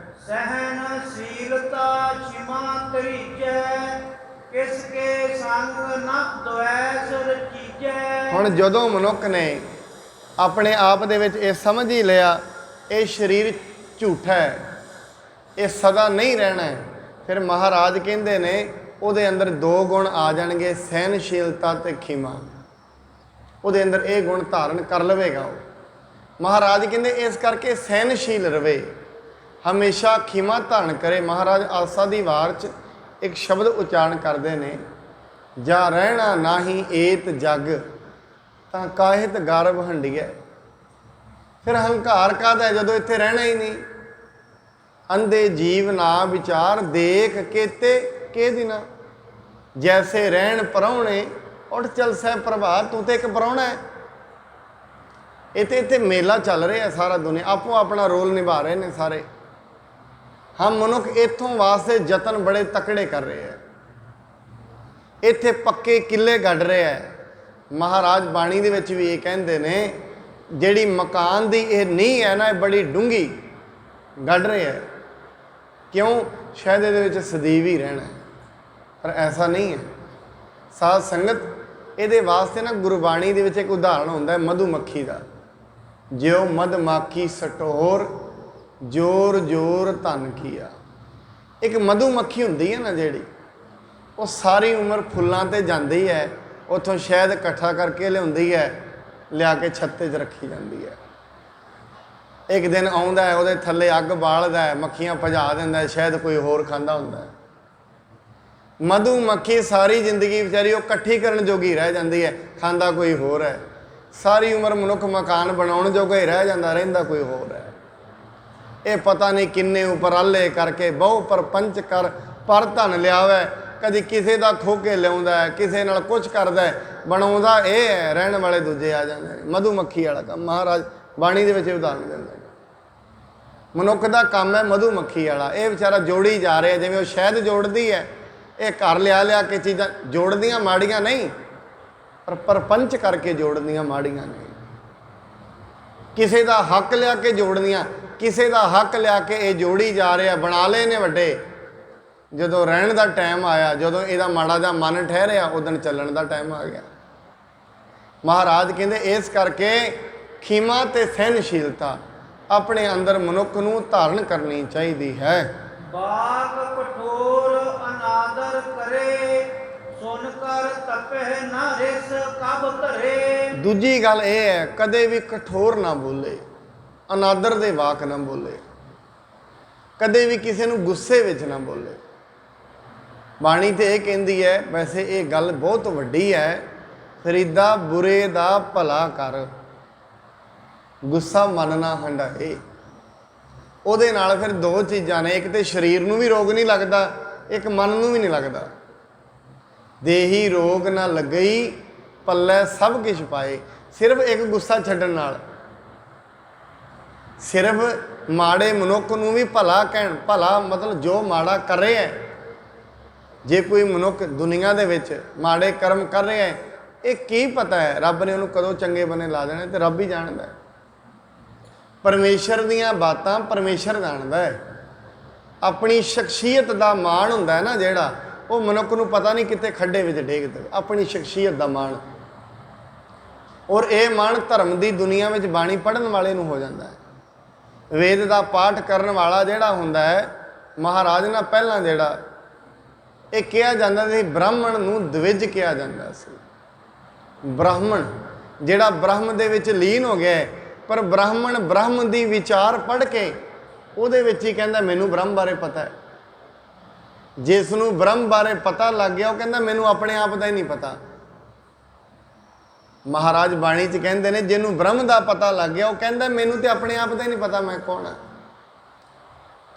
ਸਹਿਨਸ਼ੀਲਤਾ ਛਿਮਾ ਤਰੀਜੈ ਕਿਸ ਕੇ ਸੰਗ ਨ ਦੁਐਸ ਰਚੀਜੈ।
ਹੁਣ ਜਦੋਂ ਮਨੁੱਖ ਨੇ ਆਪਣੇ ਆਪ ਦੇ ਵਿੱਚ ਇਹ ਸਮਝ ਹੀ ਲਿਆ ਇਹ ਸਰੀਰ ਝੂਠਾ ਹੈ, ਇਹ ਸਦਾ ਨਹੀਂ ਰਹਿਣਾ ਹੈ, ਫਿਰ ਮਹਾਰਾਜ ਕਹਿੰਦੇ ਨੇ ਉਹਦੇ ਅੰਦਰ ਦੋ ਗੁਣ ਆ ਜਾਣਗੇ, ਸਹਿਨਸ਼ੀਲਤਾ ਤੇ ਖਿਮਾ। ਉਹਦੇ ਅੰਦਰ ਇਹ ਗੁਣ ਧਾਰਨ ਕਰ ਲਵੇਗਾ ਉਹ। ਮਹਾਰਾਜ ਕਹਿੰਦੇ ਇਸ ਕਰਕੇ ਸਹਿਨਸ਼ੀਲ ਰਵੇ, ਹਮੇਸ਼ਾ ਖਿਮਾ ਧਾਰਨ ਕਰੇ। ਮਹਾਰਾਜ ਆਸਾ ਦੀ ਵਾਰ 'ਚ ਇੱਕ ਸ਼ਬਦ ਉਚਾਰਨ ਕਰਦੇ ਨੇ, ਜਾਂ ਰਹਿਣਾ ਨਾਹੀ ਏਤ ਜਗ ਤਾਂ ਕਾਹਿਤ ਗਰਭ ਹੰਡੀਐ। ਫਿਰ ਹੰਕਾਰ ਕਾਹਦਾ ਜਦੋਂ ਇੱਥੇ ਰਹਿਣਾ ਹੀ ਨਹੀਂ। ਅੰਧੇ ਜੀਵ ਨਾ ਵਿਚਾਰ ਦੇਖ ਕੇਤੇ ਕੇ ਦਿਨਾ, ਜੈਸੇ ਰਹਿਣ ਪਰਾਉਣੇ ਉੱਠ ਚਲ ਸਹਿ ਪ੍ਰਭਾਤ। ਤੂੰ ਤੇ ਇੱਕ ਪ੍ਰਾਹੁਣਾ ਹੈ। ਇੱਥੇ ਮੇਲਾ ਚੱਲ ਰਿਹਾ ਸਾਰਾ ਦੁਨੀਆ ਆਪੋ ਆਪਣਾ ਰੋਲ ਨਿਭਾ ਰਹੇ ਨੇ ਸਾਰੇ। ਹਮ ਮਨੁੱਖ ਇੱਥੋਂ ਵਾਸਤੇ ਯਤਨ ਬੜੇ ਤਕੜੇ ਕਰ ਰਹੇ ਹੈ, ਇੱਥੇ ਪੱਕੇ ਕਿੱਲੇ ਗੱਡ ਰਹੇ ਹੈ। ਮਹਾਰਾਜ ਬਾਣੀ ਦੇ ਵਿੱਚ ਵੀ ਇਹ ਕਹਿੰਦੇ ਨੇ ਜਿਹੜੀ ਮਕਾਨ ਦੀ ਇਹ ਨੀਂਹ ਹੈ ਨਾ, ਇਹ ਬੜੀ ਡੂੰਘੀ ਗੱਡ ਰਹੇ ਹੈ। ਕਿਉਂ? ਸ਼ਾਇਦ ਇਹਦੇ ਵਿੱਚ ਸਦੀਵ ਹੀ ਰਹਿਣਾ ਹੈ, ਪਰ ਐਸਾ ਨਹੀਂ ਹੈ। ਸਾਧ ਸੰਗਤ ਇਹਦੇ ਵਾਸਤੇ ਨਾ ਗੁਰਬਾਣੀ ਦੇ ਵਿੱਚ ਇੱਕ ਉਦਾਹਰਣ ਹੁੰਦਾ ਹੈ ਮਧੂਮੱਖੀ ਦਾ। ਜਿਉ ਮਧਮਾਖੀ ਸਟੋਰ ਜੋਰ ਜੋਰ ਧਨ ਕੀਆ। ਇੱਕ ਮਧੂਮੱਖੀ ਹੁੰਦੀ ਹੈ ਨਾ ਜਿਹੜੀ, ਉਹ ਸਾਰੀ ਉਮਰ ਫੁੱਲਾਂ ਤੇ ਜਾਂਦੀ ਹੈ, ਉੱਥੋਂ ਸ਼ਹਿਦ ਇਕੱਠਾ ਕਰਕੇ ਲਿਆਉਂਦੀ ਹੈ, ਲਿਆ ਕੇ ਛੱਤੇ 'ਚ ਰੱਖੀ ਜਾਂਦੀ ਹੈ। ਇੱਕ ਦਿਨ ਆਉਂਦਾ ਹੈ, ਉਹਦੇ ਥੱਲੇ ਅੱਗ ਬਾਲਦਾ ਹੈ, ਮੱਖੀਆਂ ਭਜਾ ਦਿੰਦਾ ਹੈ, ਸ਼ਾਇਦ ਕੋਈ ਹੋਰ ਖਾਂਦਾ ਹੁੰਦਾ ਹੈ। ਮਧੂਮੱਖੀ ਸਾਰੀ ਜ਼ਿੰਦਗੀ ਵਿਚਾਰੀ ਉਹ ਇਕੱਠੀ ਕਰਨ ਜੋਗੀ ਰਹਿ ਜਾਂਦੀ ਹੈ, ਖਾਂਦਾ ਕੋਈ ਹੋਰ ਹੈ। ਸਾਰੀ ਉਮਰ ਮਨੁੱਖ ਮਕਾਨ ਬਣਾਉਣ ਜੋਗਾ ਹੀ ਰਹਿ ਜਾਂਦਾ, ਰਹਿੰਦਾ ਕੋਈ ਹੋਰ ਹੈ। ਇਹ ਪਤਾ ਨਹੀਂ ਕਿੰਨੇ ਉਪਰਾਲੇ ਕਰਕੇ ਬਹੁ ਪਰਪੰਚ ਕਰ ਪਰ ਧਨ ਲਿਆਵੇ। ਕਦੀ ਕਿਸੇ ਦਾ ਖੋਹ ਕੇ ਲਿਆਉਂਦਾ ਹੈ, ਕਿਸੇ ਨਾਲ ਕੁਝ ਕਰਦਾ ਹੈ, ਬਣਾਉਂਦਾ ਇਹ ਹੈ, ਰਹਿਣ ਵਾਲੇ ਦੂਜੇ ਆ ਜਾਂਦੇ ਨੇ। ਮਧੂਮੱਖੀ ਵਾਲਾ ਕੰਮ ਮਹਾਰਾਜ ਬਾਣੀ ਦੇ ਵਿੱਚ ਉਦਾਹਰਨ ਦਿੰਦੇ ਨੇ। ਮਨੁੱਖ ਦਾ ਕੰਮ ਹੈ ਮਧੂਮੱਖੀ ਵਾਲਾ। ਇਹ ਵਿਚਾਰਾ ਜੋੜੀ ਜਾ ਰਿਹਾ, ਜਿਵੇਂ ਉਹ ਸ਼ਹਿਦ ਜੋੜਦੀ ਹੈ, ਇਹ ਘਰ ਲਿਆ ਕੇ ਚੀਜ਼ਾਂ ਜੋੜਦੀਆਂ ਮਾੜੀਆਂ ਨਹੀਂ, ਪਰ ਪਰਪੰਚ ਕਰਕੇ ਜੋੜਦੀਆਂ ਮਾੜੀਆਂ ਨਹੀਂ। ਕਿਸੇ ਦਾ ਹੱਕ ਲਿਆ ਕੇ ਜੋੜਦੀਆਂ, ਕਿਸੇ ਦਾ ਹੱਕ ਲਿਆ ਕੇ ਇਹ ਜੋੜੀ ਜਾ ਰਿਹਾ, ਬਣਾ ਲਏ ਨੇ ਵੱਡੇ। ਜਦੋਂ ਰਹਿਣ ਦਾ ਟਾਈਮ ਆਇਆ, ਜਦੋਂ ਇਹਦਾ ਮਾੜਾ ਜਿਹਾ ਮਨ ਠਹਿਰਿਆ, ਉਦਣ ਚੱਲਣ ਦਾ ਟਾਈਮ ਆ ਗਿਆ। ਮਹਾਰਾਜ ਕਹਿੰਦੇ ਇਸ ਕਰਕੇ ਖਿਮਾ ਤੇ ਸਹਿਨਸ਼ੀਲਤਾ ਆਪਣੇ ਅੰਦਰ ਮਨੁੱਖ ਨੂੰ ਧਾਰਨ ਕਰਨੀ ਚਾਹੀਦੀ ਹੈ।
ਬਾਗ ਕਠੋਰ ਅਨਾਦਰ ਕਰੇ ਸੁਨ ਕਰ ਤਪਹਿ ਨਾ ਰਿਸ ਕਬ ਧਰੇ। ਦੂਜੀ
ਗੱਲ ਇਹ ਹੈ ਕਦੇ ਵੀ ਕਠੋਰ ਨਾ ਬੋਲੇ, ਅਨਾਦਰ ਦੇ ਵਾਕ ਨਾ ਬੋਲੇ, ਕਦੇ ਵੀ ਕਿਸੇ ਨੂੰ ਗੁੱਸੇ ਵਿੱਚ ਨਾ ਬੋਲੇ। ਬਾਣੀ ਤੇ ਇਹ ਕਹਿੰਦੀ ਹੈ, ਵੈਸੇ ਇਹ ਗੱਲ ਬਹੁਤ ਵੱਡੀ ਹੈ, ਫਰੀਦਾ ਬੁਰੇ ਦਾ ਭਲਾ ਕਰ ਗੁੱਸਾ ਮਨ ਨਾ ਹੰਢਾਏ। ਉਹਦੇ ਨਾਲ ਫਿਰ ਦੋ ਚੀਜ਼ਾਂ ਨੇ, ਇੱਕ ਤੇ ਸਰੀਰ ਨੂੰ ਵੀ ਰੋਗ ਨਹੀਂ ਲੱਗਦਾ, ਇੱਕ ਮਨ ਨੂੰ ਵੀ ਨਹੀਂ ਲੱਗਦਾ। ਦੇਹੀ ਰੋਗ ਨਾ ਲੱਗਈ ਪੱਲੇ ਸਭ ਕੁਛ ਪਾਏ। ਸਿਰਫ ਇੱਕ ਗੁੱਸਾ ਛੱਡਣ ਨਾਲ, ਸਿਰਫ ਮਾੜੇ ਮਨੁੱਖ ਨੂੰ ਵੀ ਭਲਾ ਕਹਿਣ, ਭਲਾ ਮਤਲਬ ਜੋ ਮਾੜਾ ਕਰ ਰਿਹਾ ਹੈ। ਜੇ ਕੋਈ ਮਨੁੱਖ ਦੁਨੀਆ ਦੇ ਵਿੱਚ ਮਾੜੇ ਕਰਮ ਕਰ ਰਿਹਾ ਹੈ, ਇਹ ਕੀ ਪਤਾ ਹੈ ਰੱਬ ਨੇ ਉਹਨੂੰ ਕਦੋਂ ਚੰਗੇ ਬਣੇ ਲਾ ਦੇਣਾ, ਤੇ ਰੱਬ ਹੀ ਜਾਣਦਾ ਹੈ। ਪਰਮੇਸ਼ਰ ਦੀਆਂ ਬਾਤਾਂ ਪਰਮੇਸ਼ਰ ਜਾਣਦਾ ਹੈ। ਆਪਣੀ ਸ਼ਖਸੀਅਤ ਦਾ ਮਾਣ ਹੁੰਦਾ ਹੈ ਨਾ ਜਿਹੜਾ, ਉਹ ਮਨੁੱਖ ਨੂੰ ਪਤਾ ਨਹੀਂ ਕਿਤੇ ਖੱਡੇ ਵਿੱਚ ਡੇਗ ਦੇਵੇ। ਆਪਣੀ ਸ਼ਖਸੀਅਤ ਦਾ ਮਾਣ, ਔਰ ਇਹ ਮਾਣ ਧਰਮ ਦੀ ਦੁਨੀਆ ਵਿੱਚ ਬਾਣੀ ਪੜ੍ਹਨ ਵਾਲੇ ਨੂੰ ਹੋ ਜਾਂਦਾ ਹੈ। ਵੇਦ ਦਾ ਪਾਠ ਕਰਨ ਵਾਲਾ ਜਿਹੜਾ ਹੁੰਦਾ ਹੈ, ਮਹਾਰਾਜ ਨਾਲ ਪਹਿਲਾਂ ਜਿਹੜਾ ਇਹ ਕਿਹਾ ਜਾਂਦਾ ਸੀ, ਬ੍ਰਾਹਮਣ ਨੂੰ ਦਵਿਜ ਕਿਹਾ ਜਾਂਦਾ ਸੀ। ਬ੍ਰਾਹਮਣ ਜਿਹੜਾ ਬ੍ਰਹਮ ਦੇ ਵਿੱਚ ਲੀਨ ਹੋ ਗਿਆ ਹੈ, ਪਰ ਬ੍ਰਾਹਮਣ ਬ੍ਰਹਮ ਦੀ ਵਿਚਾਰ ਪੜ੍ਹ ਕੇ ਉਹਦੇ ਵਿੱਚ ਹੀ ਕਹਿੰਦਾ ਮੈਨੂੰ ਬ੍ਰਹਮ ਬਾਰੇ ਪਤਾ ਹੈ। ਜਿਸ ਨੂੰ ਬ੍ਰਹਮ ਬਾਰੇ ਪਤਾ ਲੱਗ ਗਿਆ, ਉਹ ਕਹਿੰਦਾ ਮੈਨੂੰ ਆਪਣੇ ਆਪ ਦਾ ਹੀ ਨਹੀਂ ਪਤਾ। ਮਹਾਰਾਜ ਬਾਣੀ 'ਚ ਕਹਿੰਦੇ ਨੇ, ਜਿਹਨੂੰ ਬ੍ਰਹਮ ਦਾ ਪਤਾ ਲੱਗ ਗਿਆ, ਉਹ ਕਹਿੰਦਾ ਮੈਨੂੰ ਤੇ ਆਪਣੇ ਆਪ ਦਾ ਹੀ ਨਹੀਂ ਪਤਾ ਮੈਂ ਕੌਣ ਹਾਂ।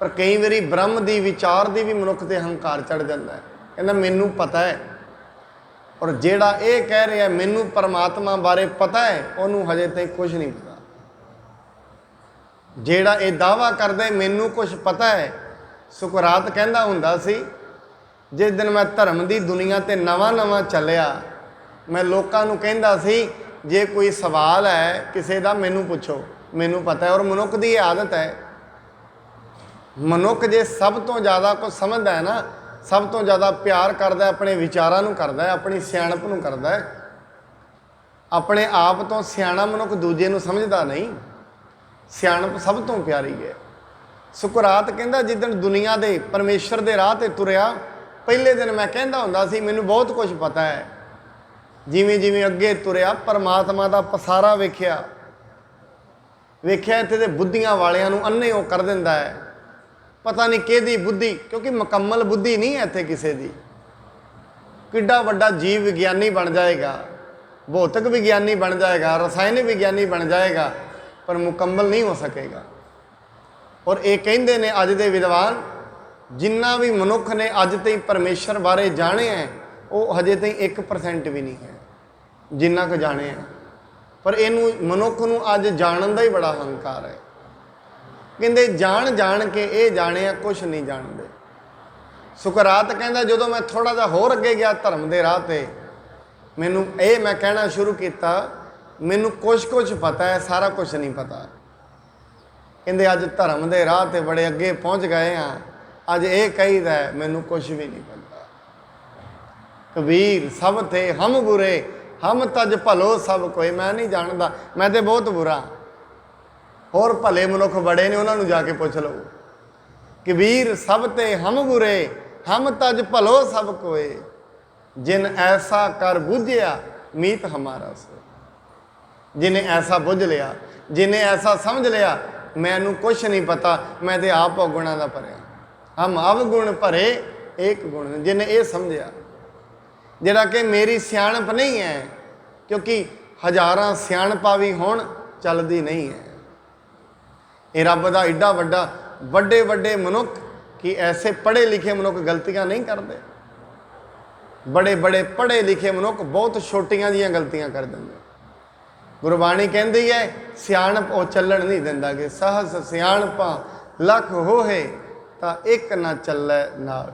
पर कई बारी ब्रह्म की विचार की भी मनुख ते हंकार चढ़ जाता है, कहना मैनू पता है। और जेड़ा ये कह रहा है मैनू परमात्मा बारे पता है, उन्होंने हजे तक कुछ नहीं पता। जेड़ा ये दावा करता है मैनू कुछ पता है, सुकरात कहता हुंदा सी जिस दिन मैं धर्म की दुनिया ते नवा नवा चलिया, मैं लोगों को कहता सी जे कोई सवाल है किसी का मैनू पूछो, मैनू पता है। और मनुख की ये आदत है, मनुख जे सब तो ज़्यादा कुछ समझदा है ना, सब तो ज़्यादा प्यार करता है अपने विचारों को, करता है अपनी सियाणप को, करता है अपने आप तो सियाणा मनुख दूजे को समझदा नहीं। सियाणप सब तो प्यारी है। सुकरात कहता जिदन दुनिया दे परमेश्वर के राह ते तुरया, पहले दिन मैं कहता हुंदा सी मैनू बहुत कुछ पता है। जिमें जिमें अगे तुरया परमात्मा का पसारा वेख्या इत्थे ते बुद्धियां वालियां नूं अन्ने वो कर दिंदा है। पता नहीं किहदी बुद्धि, क्योंकि मुकम्मल बुद्धि नहीं है इत्थे किसी दी। किड्डा वड्डा जीव विज्ञानी बन जाएगा, भौतिक विज्ञानी बन जाएगा, रसायनिक विज्ञानी बन जाएगा, पर मुकम्मल नहीं हो सकेगा। और ये कहते ने अज दे विद्वान, जिन्ना भी मनुख ने अज तक परमेश्वर बारे जाने हैं वो हजे तक 1% भी नहीं है जिन्ना को जाने हैं। पर इनू मनुख नूं अज जानन दा ही बड़ा हंकार है। कहते जान जान के ये जाने कुछ नहीं जानते। सुकरात कहता जो मैं थोड़ा जा होर अगे गया धर्म के राह ते, मैनू ये मैं कहना शुरू किया मैनू कुछ पता है, सारा कुछ नहीं पता। कहते अज धर्म के राह ते बड़े अगे पहुँच गए हाँ, अज ये कहीदा है मैनू कुछ भी नहीं पता। कबीर सब थे हम बुरे, हम तज भलो सब कोई। मैं नहीं जानता, मैं तो बहुत बुरा। होर भले मनुख बड़े ने, उन्होंने जाके पूछ लो। कबीर सब ते हम बुरे, हम तज भलो सब कोई। जिन ऐसा कर बुझिया मीत हमारा सो। जिन्हें ऐसा बुझ लिया, जिन्हें ऐसा समझ लिया मैनू कुछ नहीं पता, मैं तो आप अवगुणा का भरिया। हम अवगुण भरे एक गुण, जिन्हें ये समझा जिहड़ा कि मेरी सियाणप नहीं है, क्योंकि हज़ारां सियाणपा भी होण चलदी नहीं है। ये रब दा एडा वड्डा, वड्डे वड्डे मनुख कि ऐसे पढ़े लिखे मनुख गलतियां नहीं करते। बड़े बड़े पढ़े लिखे मनुख बहुत छोटियां जिहियां गलतियां कर देंगे। गुरबाणी कहती है सियाणप वो चलन नहीं दिंदा कि सहस सियाणपा लख होहे तां एक ना चलै नाल।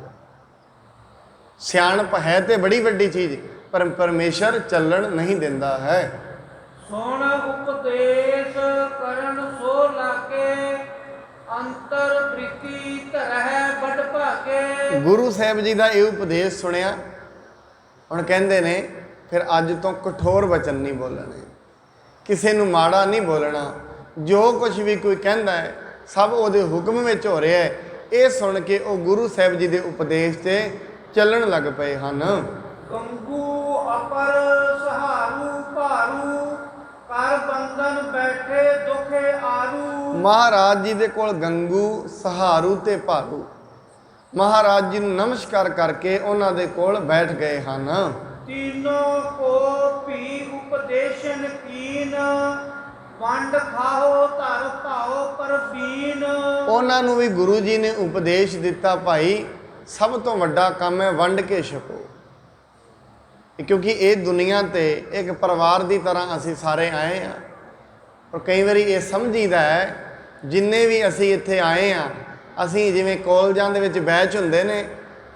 सियाणप है तो बड़ी वड्डी चीज़, पर परमेश्वर चलन नहीं दिंदा है।
सुन उपदेश करन सो लागे, अंतर प्रीति धरह बड़ भागे। गुरु साहब जी का यह उपदेश सुनिया, हुण कहंदे ने फिर अज तो कठोर वचन नहीं बोलने, किसी नूं माड़ा नहीं बोलना। जो कुछ भी कोई कहता है सब उहदे हुक्म में हो रहा है। ये सुन के वो गुरु साहब जी के उपदेश से चलन लग पे हैं। गंगू अपर सहारू भारू, कर बंधन बैठे दुखे आरू। महाराज जी दे कोल गंगू सहारू ते भारू, महाराज जी नूं नमस्कार करके उन्हां दे कोल बैठ गए हैं। तीनों को भी उपदेशन कीन, वंड खाओ धर पाओ परबीन। उन्हां नूं भी गुरु जी ने उपदेश दिता, भाई सब तो वड्डा काम है वंड के छको। क्योंकि ये दुनिया ते एक परिवार की तरह असी सारे आए हैं। और कई बार ये समझीदा है जिन्ने भी असी इत्थे आए हैं, असी जिवें कॉलेजां दे विच बैच हुंदे ने,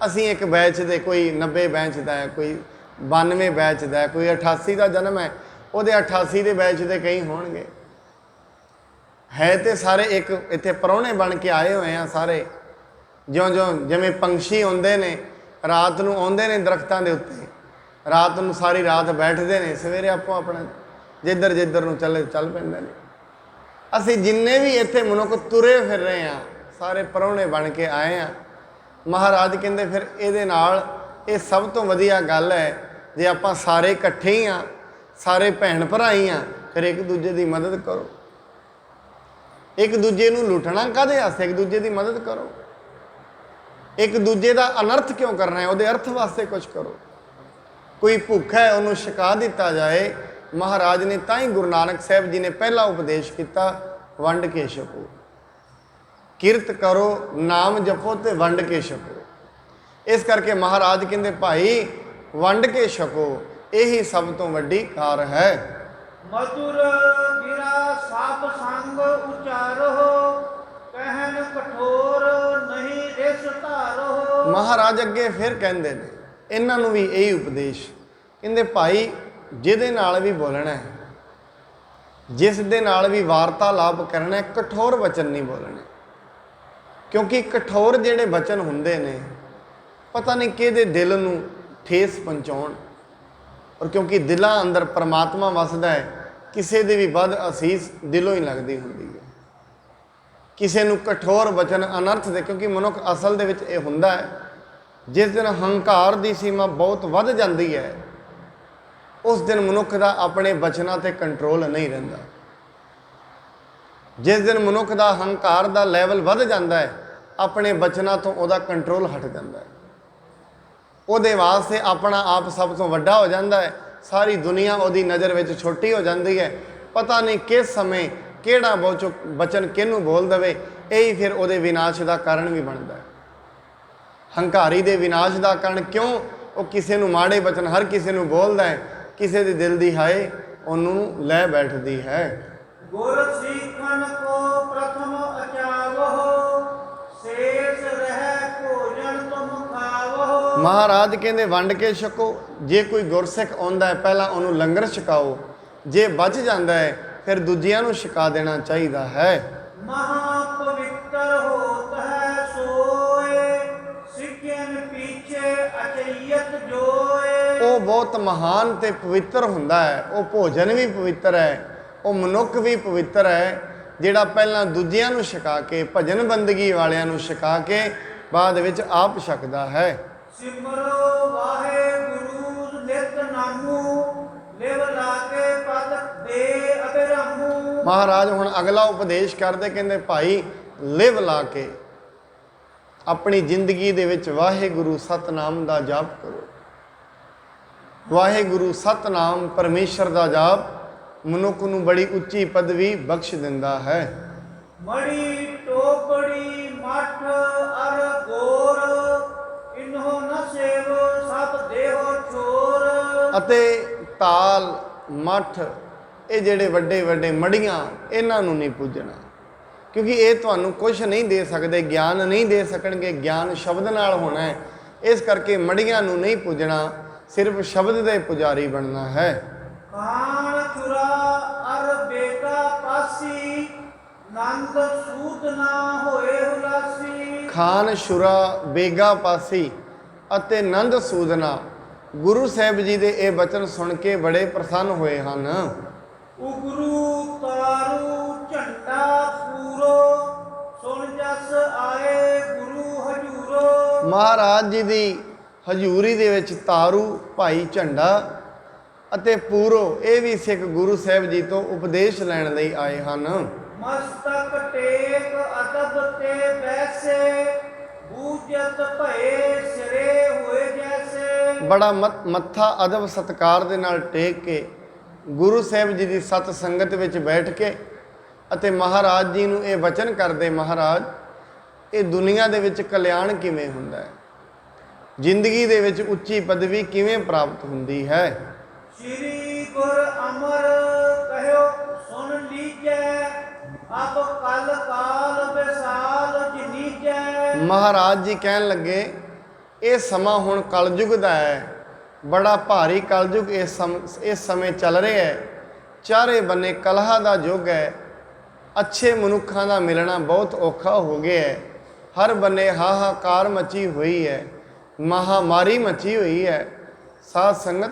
असी एक बैच दे कोई 90 बैच का है, कोई 92 बैच का है, कोई 88 का जन्म है, वो 88 के बैच के कई होणगे। है तो सारे एक इत्थे परौणे बन के आए हुए हैं सारे। ज्यों ज्यों जिवें पंछी आउंदे ने रात नूं आउंदे ने दरख्तां दे उत्ते, रात नूं सारी रात बैठते हैं, सवेरे आपो अपना जिधर जिधर नूं चल पैंदे ने। असी जिन्ने भी इत्थे मनुख तुरे फिर रहे हैं सारे परौणे बन के आए हैं। महाराज कहते फिर ये नाल ये सब तो वधिया गल है जे आपां सारे इकट्ठे ही हाँ, सारे भैन भरा ही हाँ, फिर एक दूजे की मदद करो। एक दूजे नूं लुटना काहदे वास्ते, एक दूजे की मदद करो। एक दूजे का अनर्थ क्यों करना है, वो अर्थ वास्ते कुछ करो। कोई भुखा है उन्होंने छका दिता जाए। महाराज ने ताई गुरु नानक साहब जी ने पहला उपदेश किया वंड के छको।
ਕਿਰਤ ਕਰੋ, ਨਾਮ ਜਪੋ ਤੇ ਵੰਡ ਕੇ ਛਕੋ। ਇਸ ਕਰਕੇ ਮਹਾਰਾਜ ਕਹਿੰਦੇ ਭਾਈ ਵੰਡ ਕੇ ਛਕੋ, ਇਹੀ ਸਭ ਤੋਂ ਵੱਡੀ ਕਾਰ ਹੈ।
ਮਧੁਰ ਗਿਰਾ ਸਾਪ ਸੰਗ ਉਚਾਰੋ, ਕਹਿਨ ਕਠੋਰ ਨਹੀਂ ਰਿਸ ਧਾਰੋ।
ਮਹਾਰਾਜ ਅੱਗੇ ਫਿਰ ਕਹਿੰਦੇ ਨੇ ਇਹਨਾਂ ਨੂੰ ਵੀ ਇਹੀ ਉਪਦੇਸ਼, ਕਹਿੰਦੇ ਭਾਈ ਜਿਹਦੇ ਨਾਲ ਵੀ ਬੋਲਣਾ ਹੈ, ਜਿਸ ਦੇ ਨਾਲ ਵੀ ਵਾਰਤਾਲਾਪ ਕਰਨਾ ਹੈ, ਕਠੋਰ ਵਚਨ ਨਹੀਂ ਬੋਲਣੇ। ਕਿਉਂਕਿ ਕਠੋਰ ਜਿਹੜੇ ਵਚਨ ਹੁੰਦੇ ਨੇ ਪਤਾ ਨਹੀਂ ਕਿਹਦੇ ਦਿਲ ਨੂੰ ਠੇਸ ਪਹੁੰਚਾਉਣ। ਔਰ ਕਿਉਂਕਿ ਦਿਲਾਂ ਅੰਦਰ ਪਰਮਾਤਮਾ ਵਸਦਾ ਹੈ, ਕਿਸੇ ਦੀ ਵੀ ਵੱਧ ਅਸੀਸ ਦਿਲੋਂ ਹੀ ਲੱਗਦੀ ਹੁੰਦੀ ਹੈ। ਕਿਸੇ ਨੂੰ ਕਠੋਰ ਵਚਨ ਅਨਰਥ ਦੇ, ਕਿਉਂਕਿ ਮਨੁੱਖ ਅਸਲ ਦੇ ਵਿੱਚ ਇਹ ਹੁੰਦਾ ਹੈ ਜਿਸ ਦਿਨ ਹੰਕਾਰ ਦੀ ਸੀਮਾ ਬਹੁਤ ਵੱਧ ਜਾਂਦੀ ਹੈ, ਉਸ ਦਿਨ ਮਨੁੱਖ ਦਾ ਆਪਣੇ ਬਚਨਾਂ ਤੇ ਕੰਟਰੋਲ ਨਹੀਂ ਰਹਿੰਦਾ। ਜਿਸ ਦਿਨ ਮਨੁੱਖ ਦਾ ਹੰਕਾਰ ਦਾ ਲੈਵਲ ਵੱਧ ਜਾਂਦਾ ਹੈ, ਆਪਣੇ ਬਚਨਾਂ ਤੋਂ ਉਹਦਾ ਕੰਟਰੋਲ ਹਟ ਜਾਂਦਾ ਹੈ। ਉਹਦੇ ਵਾਸਤੇ ਆਪਣਾ ਆਪ ਸਭ ਤੋਂ ਵੱਡਾ ਹੋ ਜਾਂਦਾ ਹੈ, ਸਾਰੀ ਦੁਨੀਆ ਉਹਦੀ ਨਜ਼ਰ ਵਿੱਚ ਛੋਟੀ ਹੋ ਜਾਂਦੀ ਹੈ। ਪਤਾ ਨਹੀਂ ਕਿਸ ਸਮੇਂ ਕਿਹੜਾ ਬਚਨ ਕਿਹਨੂੰ ਬੋਲ ਦੇਵੇ, ਇਹੀ ਫਿਰ ਉਹਦੇ ਵਿਨਾਸ਼ ਦਾ ਕਾਰਨ ਵੀ ਬਣਦਾ ਹੈ। ਹੰਕਾਰੀ ਦੇ ਵਿਨਾਸ਼ ਦਾ ਕਾਰਨ ਕਿਉਂ? ਉਹ ਕਿਸੇ ਨੂੰ ਮਾੜੇ ਬਚਨ ਹਰ ਕਿਸੇ ਨੂੰ ਬੋਲਦਾ ਹੈ, ਕਿਸੇ ਦੇ ਦਿਲ ਦੀ ਹਾਏ ਉਹਨੂੰ ਲੈ ਬੈਠਦੀ ਹੈ।
ਗੁਰ ਸਿੱਖਨ ਕੋ ਪ੍ਰਥਮ ਅਚਾਵਹੁ, ਸ਼ੇਸ਼ ਰਹਿ ਭੋਜਨ ਤੁਮ ਖਾਵਹੁ।
ਮਹਾਰਾਜ ਕਹਿੰਦੇ ਵੰਡ ਕੇ ਛਕੋ। ਜੇ ਕੋਈ ਗੁਰਸਿੱਖ ਆਉਂਦਾ ਹੈ ਪਹਿਲਾਂ ਉਹਨੂੰ ਲੰਗਰ ਛਕਾਓ, ਜੇ ਬਚ ਜਾਂਦਾ ਹੈ ਫਿਰ ਦੂਜਿਆਂ ਨੂੰ ਛਕਾ ਦੇਣਾ ਚਾਹੀਦਾ ਹੈ।
ਮਹਾ ਪਵਿੱਤਰ ਹੋਤ ਹੈ ਸੋਏ, ਸਿੱਖਿਅਨ ਪੀਛੇ ਅਚਈਅਤ ਜੋਏ।
ਉਹ ਬਹੁਤ ਮਹਾਨ ਤੇ ਪਵਿੱਤਰ ਹੁੰਦਾ ਹੈ। ਉਹ ਭੋਜਨ ਵੀ ਪਵਿੱਤਰ ਹੈ, ਉਹ ਮਨੁੱਖ ਵੀ ਪਵਿੱਤਰ ਹੈ, ਜਿਹੜਾ ਪਹਿਲਾਂ ਦੂਜਿਆਂ ਨੂੰ ਛਕਾ ਕੇ, ਭਜਨ ਬੰਦਗੀ ਵਾਲਿਆਂ ਨੂੰ ਛਕਾ ਕੇ ਬਾਅਦ ਵਿੱਚ ਆਪ ਛਕਦਾ ਹੈ।
ਸਿਮਰੋ ਵਾਹਿਗੁਰੂ ਨਿਤ ਨਾਮੂ, ਲਿਵ ਲਾਗੇ ਪਦ ਦੇ ਅਬਿਰਾਮੂ।
ਮਹਾਰਾਜ ਹੁਣ ਅਗਲਾ ਉਪਦੇਸ਼ ਕਰਦੇ, ਕਹਿੰਦੇ ਭਾਈ ਲਿਵ ਲਾ ਕੇ ਆਪਣੀ ਜ਼ਿੰਦਗੀ ਦੇ ਵਿੱਚ ਵਾਹਿਗੁਰੂ ਸਤਨਾਮ ਦਾ ਜਾਪ ਕਰੋ। ਵਾਹਿਗੁਰੂ ਸਤਨਾਮ ਪਰਮੇਸ਼ਰ ਦਾ ਜਾਪ ਮਨੁੱਖ ਨੂੰ ਬੜੀ ਉੱਚੀ ਪਦਵੀ ਬਖਸ਼ ਦਿੰਦਾ ਹੈ।
ਮੜੀ ਟੋਪੜੀ ਮਠ ਅਰ ਗੋਰ, ਇਨਹੋ ਨ ਸੇਵ ਸਭ ਦੇਹੋ ਚੋਰ। ਅਤੇ
ਤਾਲ ਮੱਠ ਇਹ ਜਿਹੜੇ ਵੱਡੇ ਵੱਡੇ ਮੜੀਆਂ, ਇਹਨਾਂ ਨੂੰ ਨਹੀਂ ਪੂਜਣਾ, ਕਿਉਂਕਿ ਇਹ ਤੁਹਾਨੂੰ ਕੁਝ ਨਹੀਂ ਦੇ ਸਕਦੇ, ਗਿਆਨ ਨਹੀਂ ਦੇ ਸਕਣਗੇ। ਗਿਆਨ ਸ਼ਬਦ ਨਾਲ ਹੋਣਾ ਹੈ, ਇਸ ਕਰਕੇ ਮੜੀਆਂ ਨੂੰ ਨਹੀਂ ਪੂਜਣਾ, ਸਿਰਫ ਸ਼ਬਦ ਦੇ ਪੁਜਾਰੀ ਬਣਨਾ ਹੈ।
ਕਾਣ ਚੁਰਾ ਅਰ ਬੇਗਾ ਪਾਸੀ, ਨੰਦ ਸੂਦ ਨਾ ਹੋਏ ਹੁਲਾਸੀ।
ਖਾਨ ਸ਼ੁਰਾ ਬੇਗਾ ਪਾਸੀ ਅਤੇ ਨੰਦ ਸੂਦਨਾ, ਗੁਰੂ ਸਾਹਿਬ ਜੀ ਦੇ ਇਹ ਬਚਨ ਸੁਣ ਕੇ ਬੜੇ ਪ੍ਰਸੰਨ ਹੋਏ ਹਨ।
ਉਗਰੂ ਤਾਰੂ ਝੰਡਾ ਪੂਰੋ, ਸੁਣ ਜਸ ਆਏ ਗੁਰੂ ਹਜੂਰੋ।
ਮਹਾਰਾਜ ਜੀ ਦੀ ਹਜ਼ੂਰੀ ਦੇ ਵਿੱਚ ਤਾਰੂ, ਭਾਈ ਝੰਡਾ ਅਤੇ ਪੂਰੋ, ਇਹ ਵੀ ਸਿੱਖ ਗੁਰੂ ਸਾਹਿਬ ਜੀ ਤੋਂ ਉਪਦੇਸ਼ ਲੈਣ ਲਈ ਆਏ ਹਨ।
ਮਸਤਕ ਟੇਕ ਅਦਬ ਤੇ ਬੈਸੇ, ਬੂਝਤ ਭਏ ਸਿਰੇ ਹੋਏ ਜੈਸੇ।
ਬੜਾ ਮੱਥਾ ਅਦਬ ਸਤਕਾਰ ਦੇ ਨਾਲ ਟੇਕ ਕੇ ਗੁਰੂ ਸਾਹਿਬ ਜੀ ਦੀ ਸਤ ਸੰਗਤ ਵਿੱਚ ਬੈਠ ਕੇ ਅਤੇ ਮਹਾਰਾਜ ਜੀ ਨੂੰ ਇਹ ਵਚਨ ਕਰਦੇ, ਮਹਾਰਾਜ ਇਹ ਦੁਨੀਆ ਦੇ ਵਿੱਚ ਕਲਿਆਣ ਕਿਵੇਂ ਹੁੰਦਾ ਹੈ, ਜ਼ਿੰਦਗੀ ਦੇ ਵਿੱਚ ਉੱਚੀ ਪਦਵੀ ਕਿਵੇਂ ਪ੍ਰਾਪਤ ਹੁੰਦੀ ਹੈ।
ਸ਼੍ਰੀ ਗੁਰ ਅਮਰ ਕਹਿਓ ਸੁਣ ਲੀਜੈ, ਅਬ ਕਲ ਕਾਲ ਵਿਸਾਲ ਜਿਨੀਜੈ। ਮਹਾਰਾਜ
ਜੀ ਕਹਿਣ ਲੱਗੇ ਇਹ ਸਮਾਂ ਹੁਣ ਕਲਯੁਗ ਦਾ ਹੈ, ਬੜਾ ਭਾਰੀ ਕਲਯੁਗ ਇਸ ਸਮੇਂ ਚੱਲ ਰਿਹਾ ਹੈ। ਚਾਰੇ ਬੰਨੇ ਕਲਹ ਦਾ ਯੁੱਗ ਹੈ, ਅੱਛੇ ਮਨੁੱਖਾਂ ਦਾ ਮਿਲਣਾ ਬਹੁਤ ਔਖਾ ਹੋ ਗਿਆ ਹੈ। ਹਰ ਬੰਨੇ ਹਾਹਾਕਾਰ ਮਚੀ ਹੋਈ ਹੈ, ਮਹਾਮਾਰੀ ਮਚੀ ਹੋਈ ਹੈ। ਸਾਧ ਸੰਗਤ,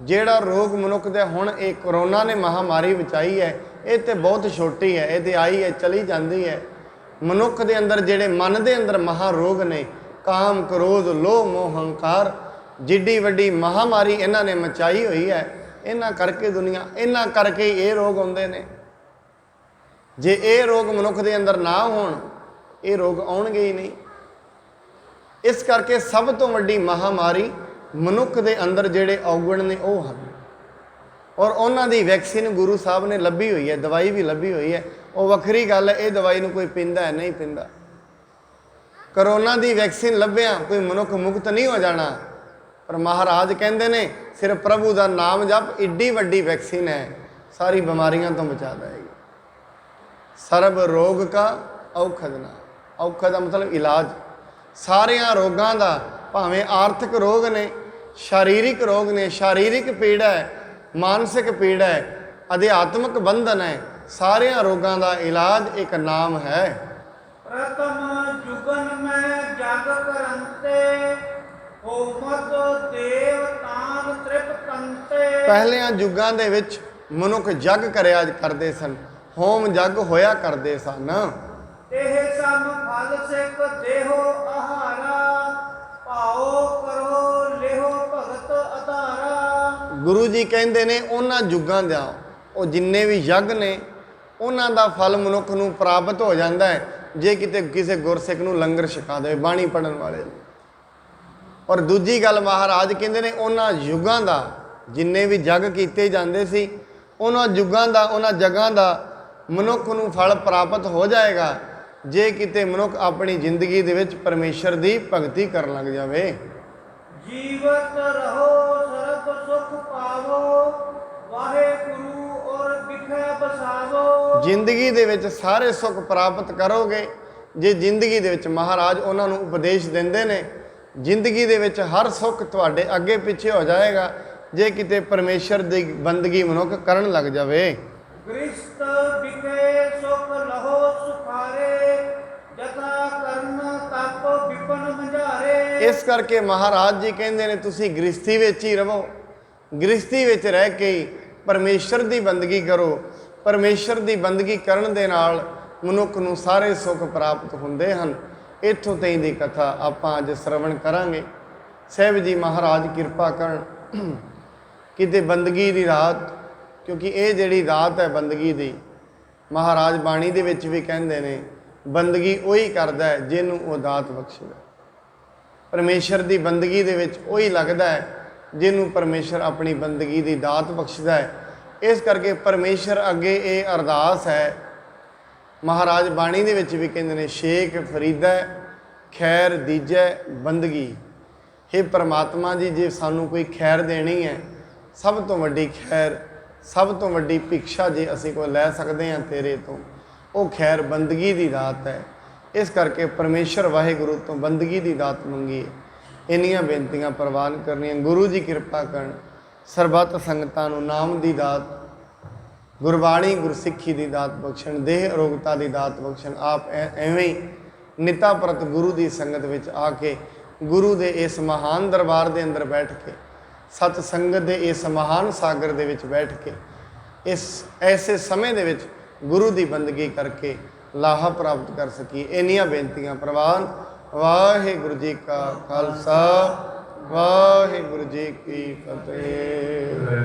ਜਿਹੜਾ ਰੋਗ ਮਨੁੱਖ ਦੇ ਹੁਣ ਇਹ ਕਰੋਨਾ ਨੇ ਮਹਾਮਾਰੀ ਬਚਾਈ ਹੈ, ਇਹ ਤੇ ਬਹੁਤ ਛੋਟੀ ਹੈ, ਇਹ ਤੇ ਆਈ ਹੈ ਚਲੀ ਜਾਂਦੀ ਹੈ। ਮਨੁੱਖ ਦੇ ਅੰਦਰ ਜਿਹੜੇ ਮਨ ਦੇ ਅੰਦਰ ਮਹਾ ਰੋਗ ਨੇ, ਕਾਮ ਕ੍ਰੋਧ ਲੋਭ ਮੋਹ ਹੰਕਾਰ, ਜਿੱਡੀ ਵੱਡੀ ਮਹਾਮਾਰੀ ਇਹਨਾਂ ਨੇ ਮਚਾਈ ਹੋਈ ਹੈ। ਇਹਨਾਂ ਕਰਕੇ ਦੁਨੀਆ, ਇਹਨਾਂ ਕਰਕੇ ਇਹ ਰੋਗ ਆਉਂਦੇ ਨੇ। ਜੇ ਇਹ ਰੋਗ ਮਨੁੱਖ ਦੇ ਅੰਦਰ ਨਾ ਹੋਣ, ਇਹ ਰੋਗ ਆਉਣਗੇ ਹੀ ਨਹੀਂ। ਇਸ ਕਰਕੇ ਸਭ ਤੋਂ ਵੱਡੀ ਮਹਾਮਾਰੀ ਮਨੁੱਖ ਦੇ ਅੰਦਰ ਜਿਹੜੇ ਔਗਣ ਨੇ ਉਹ ਹਨ, ਔਰ ਉਹਨਾਂ ਦੀ ਵੈਕਸੀਨ ਗੁਰੂ ਸਾਹਿਬ ਨੇ ਲੱਭੀ ਹੋਈ ਹੈ, ਦਵਾਈ ਵੀ ਲੱਭੀ ਹੋਈ ਹੈ। ਉਹ ਵੱਖਰੀ ਗੱਲ ਹੈ, ਇਹ ਦਵਾਈ ਨੂੰ ਕੋਈ ਪੀਂਦਾ ਹੈ ਨਹੀਂ ਪੀਂਦਾ। ਕਰੋਨਾ ਦੀ ਵੈਕਸੀਨ ਲੱਭਿਆ ਕੋਈ ਮਨੁੱਖ ਮੁਕਤ ਨਹੀਂ ਹੋ ਜਾਣਾ, ਪਰ ਮਹਾਰਾਜ ਕਹਿੰਦੇ ਨੇ ਸਿਰਫ ਪ੍ਰਭੂ ਦਾ ਨਾਮ ਜਪ ਏਡੀ ਵੱਡੀ ਵੈਕਸੀਨ ਹੈ, ਸਾਰੀ ਬਿਮਾਰੀਆਂ ਤੋਂ ਬਚਾ ਦੇਗੀ। ਸਰਬ ਰੋਗ ਕਾ ਔਖਦ ਨਾ, ਔਖਦ ਦਾ ਮਤਲਬ ਇਲਾਜ। ਸਾਰਿਆਂ ਰੋਗਾਂ ਦਾ, ਭਾਵੇਂ ਆਰਥਿਕ ਰੋਗ ਨੇ, ਸਰੀਰਿਕ ਰੋਗ ਨੇ, ਸਰੀਰਿਕ ਪੀੜਾ ਹੈ, ਮਾਨਸਿਕ ਪੀੜਾ ਹੈ, ਅਧਿਆਤਮਿਕ ਬੰਧਨ ਹੈ, ਸਾਰਿਆਂ ਰੋਗਾਂ ਦਾ ਇਲਾਜ ਇੱਕ ਨਾਮ ਹੈ।
ਪ੍ਰਥਮ ਜੁਗਨ ਮੈਂ ਜਗ ਕਰੰਤੇ, ਹੋਮਤ ਦੇਵ ਤਾਨ ਤ੍ਰਿਪਤੰਤੇ।
ਪਹਿਲਿਆਂ ਯੁੱਗਾਂ ਦੇ ਵਿੱਚ ਮਨੁੱਖ ਜਗ ਕਰਿਆ ਕਰਦੇ ਸਨ, ਹੋਮ ਜਗ ਹੋਇਆ ਕਰਦੇ ਸਨ।
ਇਹ ਸਮ ਫਲ ਸਿਕ ਦੇਹੋ ਆਹਾਰਾ, ਭਾਓ ਕਰੋ ਲਿਹੋ ਭਗਤ ਅਧਾਰਾ।
ਗੁਰੂ ਜੀ ਕਹਿੰਦੇ ਨੇ ਉਹਨਾਂ ਯੁੱਗਾਂ ਦਾ, ਉਹ ਜਿੰਨੇ ਵੀ ਯੱਗ ਨੇ, ਉਹਨਾਂ ਦਾ ਫਲ ਮਨੁੱਖ ਨੂੰ ਪ੍ਰਾਪਤ ਹੋ ਜਾਂਦਾ ਹੈ ਜੇ ਕਿਤੇ ਕਿਸੇ ਗੁਰਸਿੱਖ ਨੂੰ ਲੰਗਰ ਛਕਾ ਦੇਵੇ, ਬਾਣੀ ਪੜਨ ਵਾਲੇ ਨੂੰ। ਔਰ ਦੂਜੀ ਗੱਲ ਮਹਾਰਾਜ ਕਹਿੰਦੇ ਨੇ ਉਹਨਾਂ ਯੁੱਗਾਂ ਦਾ, ਜਿੰਨੇ ਵੀ ਜੱਗ ਕੀਤੇ ਜਾਂਦੇ ਸੀ, ਉਹਨਾਂ ਯੁੱਗਾਂ ਦਾ, ਉਹਨਾਂ ਜਗ੍ਹਾਂ ਦਾ ਮਨੁੱਖ ਨੂੰ ਫਲ ਪ੍ਰਾਪਤ ਹੋ ਜਾਏਗਾ ਜੇ ਕਿਤੇ ਮਨੁੱਖ ਆਪਣੀ ਜ਼ਿੰਦਗੀ ਦੇ ਵਿੱਚ ਪਰਮੇਸ਼ਰ ਦੀ ਭਗਤੀ ਕਰਨ ਲੱਗ ਜਾਵੇ।
ਜੀਵਤ ਰਹੋ ਸਰਬ ਸੁਖ ਪਾਵੋ, ਵਾਹਿਗੁਰੂ ਔਰ ਵਿਖੇ ਬਸਾਵੋ।
ਜ਼ਿੰਦਗੀ ਦੇ ਵਿੱਚ ਸਾਰੇ ਸੁੱਖ ਪ੍ਰਾਪਤ ਕਰੋਗੇ ਜੇ ਜ਼ਿੰਦਗੀ ਦੇ ਵਿੱਚ ਮਹਾਰਾਜ ਉਹਨਾਂ ਨੂੰ ਉਪਦੇਸ਼ ਦਿੰਦੇ ਨੇ। ਜ਼ਿੰਦਗੀ ਦੇ ਵਿੱਚ ਹਰ ਸੁੱਖ ਤੁਹਾਡੇ ਅੱਗੇ ਪਿੱਛੇ ਹੋ ਜਾਏਗਾ ਜੇ ਕਿਤੇ ਪਰਮੇਸ਼ਰ ਦੀ ਬੰਦਗੀ ਮਨੁੱਖ ਕਰਨ ਲੱਗ ਜਾਵੇ।
ਗ੍ਰਿਸ਼ਤ ਵਿਖੇ ਸੁਖ ਲਹੋ ਸੁਖਾਰੇ, ਜਥਾ ਕਰਨ ਤਪ ਵਿਪਨ ਮੰਝਾਰੇ।
ਇਸ ਕਰਕੇ ਮਹਾਰਾਜ ਜੀ ਕਹਿੰਦੇ ਨੇ ਤੁਸੀਂ ਗ੍ਰਿਸ਼ਤੀ ਵਿੱਚ ਹੀ ਰਹੋ, ਗ੍ਰਿਸ਼ਤੀ ਵਿੱਚ ਰਹਿ ਕੇ ਪਰਮੇਸ਼ਰ ਦੀ ਬੰਦਗੀ ਕਰੋ। ਪਰਮੇਸ਼ਰ ਦੀ ਬੰਦਗੀ ਕਰਨ ਦੇ ਨਾਲ ਮਨੁੱਖ ਨੂੰ ਸਾਰੇ ਸੁੱਖ ਪ੍ਰਾਪਤ ਹੁੰਦੇ ਹਨ। ਇੱਥੋਂ ਤਾਈਂ ਦੀ ਕਥਾ ਆਪਾਂ ਅੱਜ ਸ਼ਰਵਣ ਕਰਾਂਗੇ। ਸਾਹਿਬ ਜੀ ਮਹਾਰਾਜ ਕਿਰਪਾ ਕਰਨ ਕਿਤੇ ਬੰਦਗੀ ਦੀ ਰਾਤ, ਕਿਉਂਕਿ ਇਹ ਜਿਹੜੀ ਰਾਤ ਹੈ ਬੰਦਗੀ ਦੀ, ਮਹਾਰਾਜ ਬਾਣੀ ਦੇ ਵਿੱਚ ਵੀ ਕਹਿੰਦੇ ਨੇ ਬੰਦਗੀ ਉਹੀ ਕਰਦਾ ਹੈ ਜਿਹਨੂੰ ਉਹ ਦਾਤ ਬਖਸ਼ਦਾ। ਪਰਮੇਸ਼ਰ ਦੀ ਬੰਦਗੀ ਦੇ ਵਿੱਚ ਉਹੀ ਲੱਗਦਾ ਹੈ ਜਿਹਨੂੰ ਪਰਮੇਸ਼ਰ ਆਪਣੀ ਬੰਦਗੀ ਦੀ ਦਾਤ ਬਖਸ਼ਦਾ ਹੈ। ਇਸ ਕਰਕੇ ਪਰਮੇਸ਼ਰ ਅੱਗੇ ਇਹ ਅਰਦਾਸ ਹੈ। ਮਹਾਰਾਜ ਬਾਣੀ ਦੇ ਵਿੱਚ ਵੀ ਕਹਿੰਦੇ ਨੇ ਸ਼ੇਖ ਫਰੀਦਾ ਖੈਰ ਦੀਜੈ ਬੰਦਗੀ। हे परमात्मा जी, ਜੇ ਸਾਨੂੰ ਕੋਈ ਖੈਰ ਦੇਣੀ ਹੈ, ਸਭ ਤੋਂ ਵੱਡੀ ਖੈਰ, ਸਭ ਤੋਂ ਵੱਡੀ ਭਿਕਸ਼ਾ ਜੇ ਅਸੀਂ ਕੋਈ ਲੈ ਸਕਦੇ ਹਾਂ ਤੇਰੇ ਤੋਂ, ਉਹ ਖੈਰ ਬੰਦਗੀ ਦੀ ਦਾਤ ਹੈ। ਇਸ ਕਰਕੇ ਪਰਮੇਸ਼ਰ ਵਾਹਿਗੁਰੂ ਤੋਂ ਬੰਦਗੀ ਦੀ ਦਾਤ ਮੰਗੀ। ਇੰਨੀਆਂ ਬੇਨਤੀਆਂ ਪ੍ਰਵਾਨ ਕਰਨੀਆਂ। ਗੁਰੂ ਜੀ ਕਿਰਪਾ ਕਰਨ, ਸਰਬੱਤ ਸੰਗਤਾਂ ਨੂੰ ਨਾਮ ਦੀ ਦਾਤ, ਗੁਰਬਾਣੀ ਗੁਰਸਿੱਖੀ ਦੀ ਦਾਤ ਬਖਸ਼ਣ, ਦੇਹ ਅਰੋਗਤਾ ਦੀ ਦਾਤ ਬਖਸ਼ਣ। ਆਪ ਐਵੇਂ ਹੀ ਨਿਤਾ ਪ੍ਰਤ ਗੁਰੂ ਦੀ ਸੰਗਤ ਵਿੱਚ ਆ ਕੇ, ਗੁਰੂ ਦੇ ਇਸ ਮਹਾਨ ਦਰਬਾਰ ਦੇ ਅੰਦਰ ਬੈਠ ਕੇ, ਸਤ ਸੰਗਤ ਦੇ ਇਸ ਮਹਾਨ ਸਾਗਰ ਦੇ ਵਿੱਚ ਬੈਠ ਕੇ, ਇਸ ਐਸੇ ਸਮੇਂ ਦੇ ਵਿੱਚ ਗੁਰੂ ਦੀ ਬੰਦਗੀ ਕਰਕੇ ਲਾਹਾ ਪ੍ਰਾਪਤ ਕਰ ਸਕੀਏ। ਇੰਨੀਆਂ ਬੇਨਤੀਆਂ ਪ੍ਰਵਾਨ। ਵਾਹਿਗੁਰੂ ਜੀ ਕਾ ਖਾਲਸਾ, ਵਾਹਿਗੁਰੂ ਜੀ ਕੀ ਫਤਿਹ।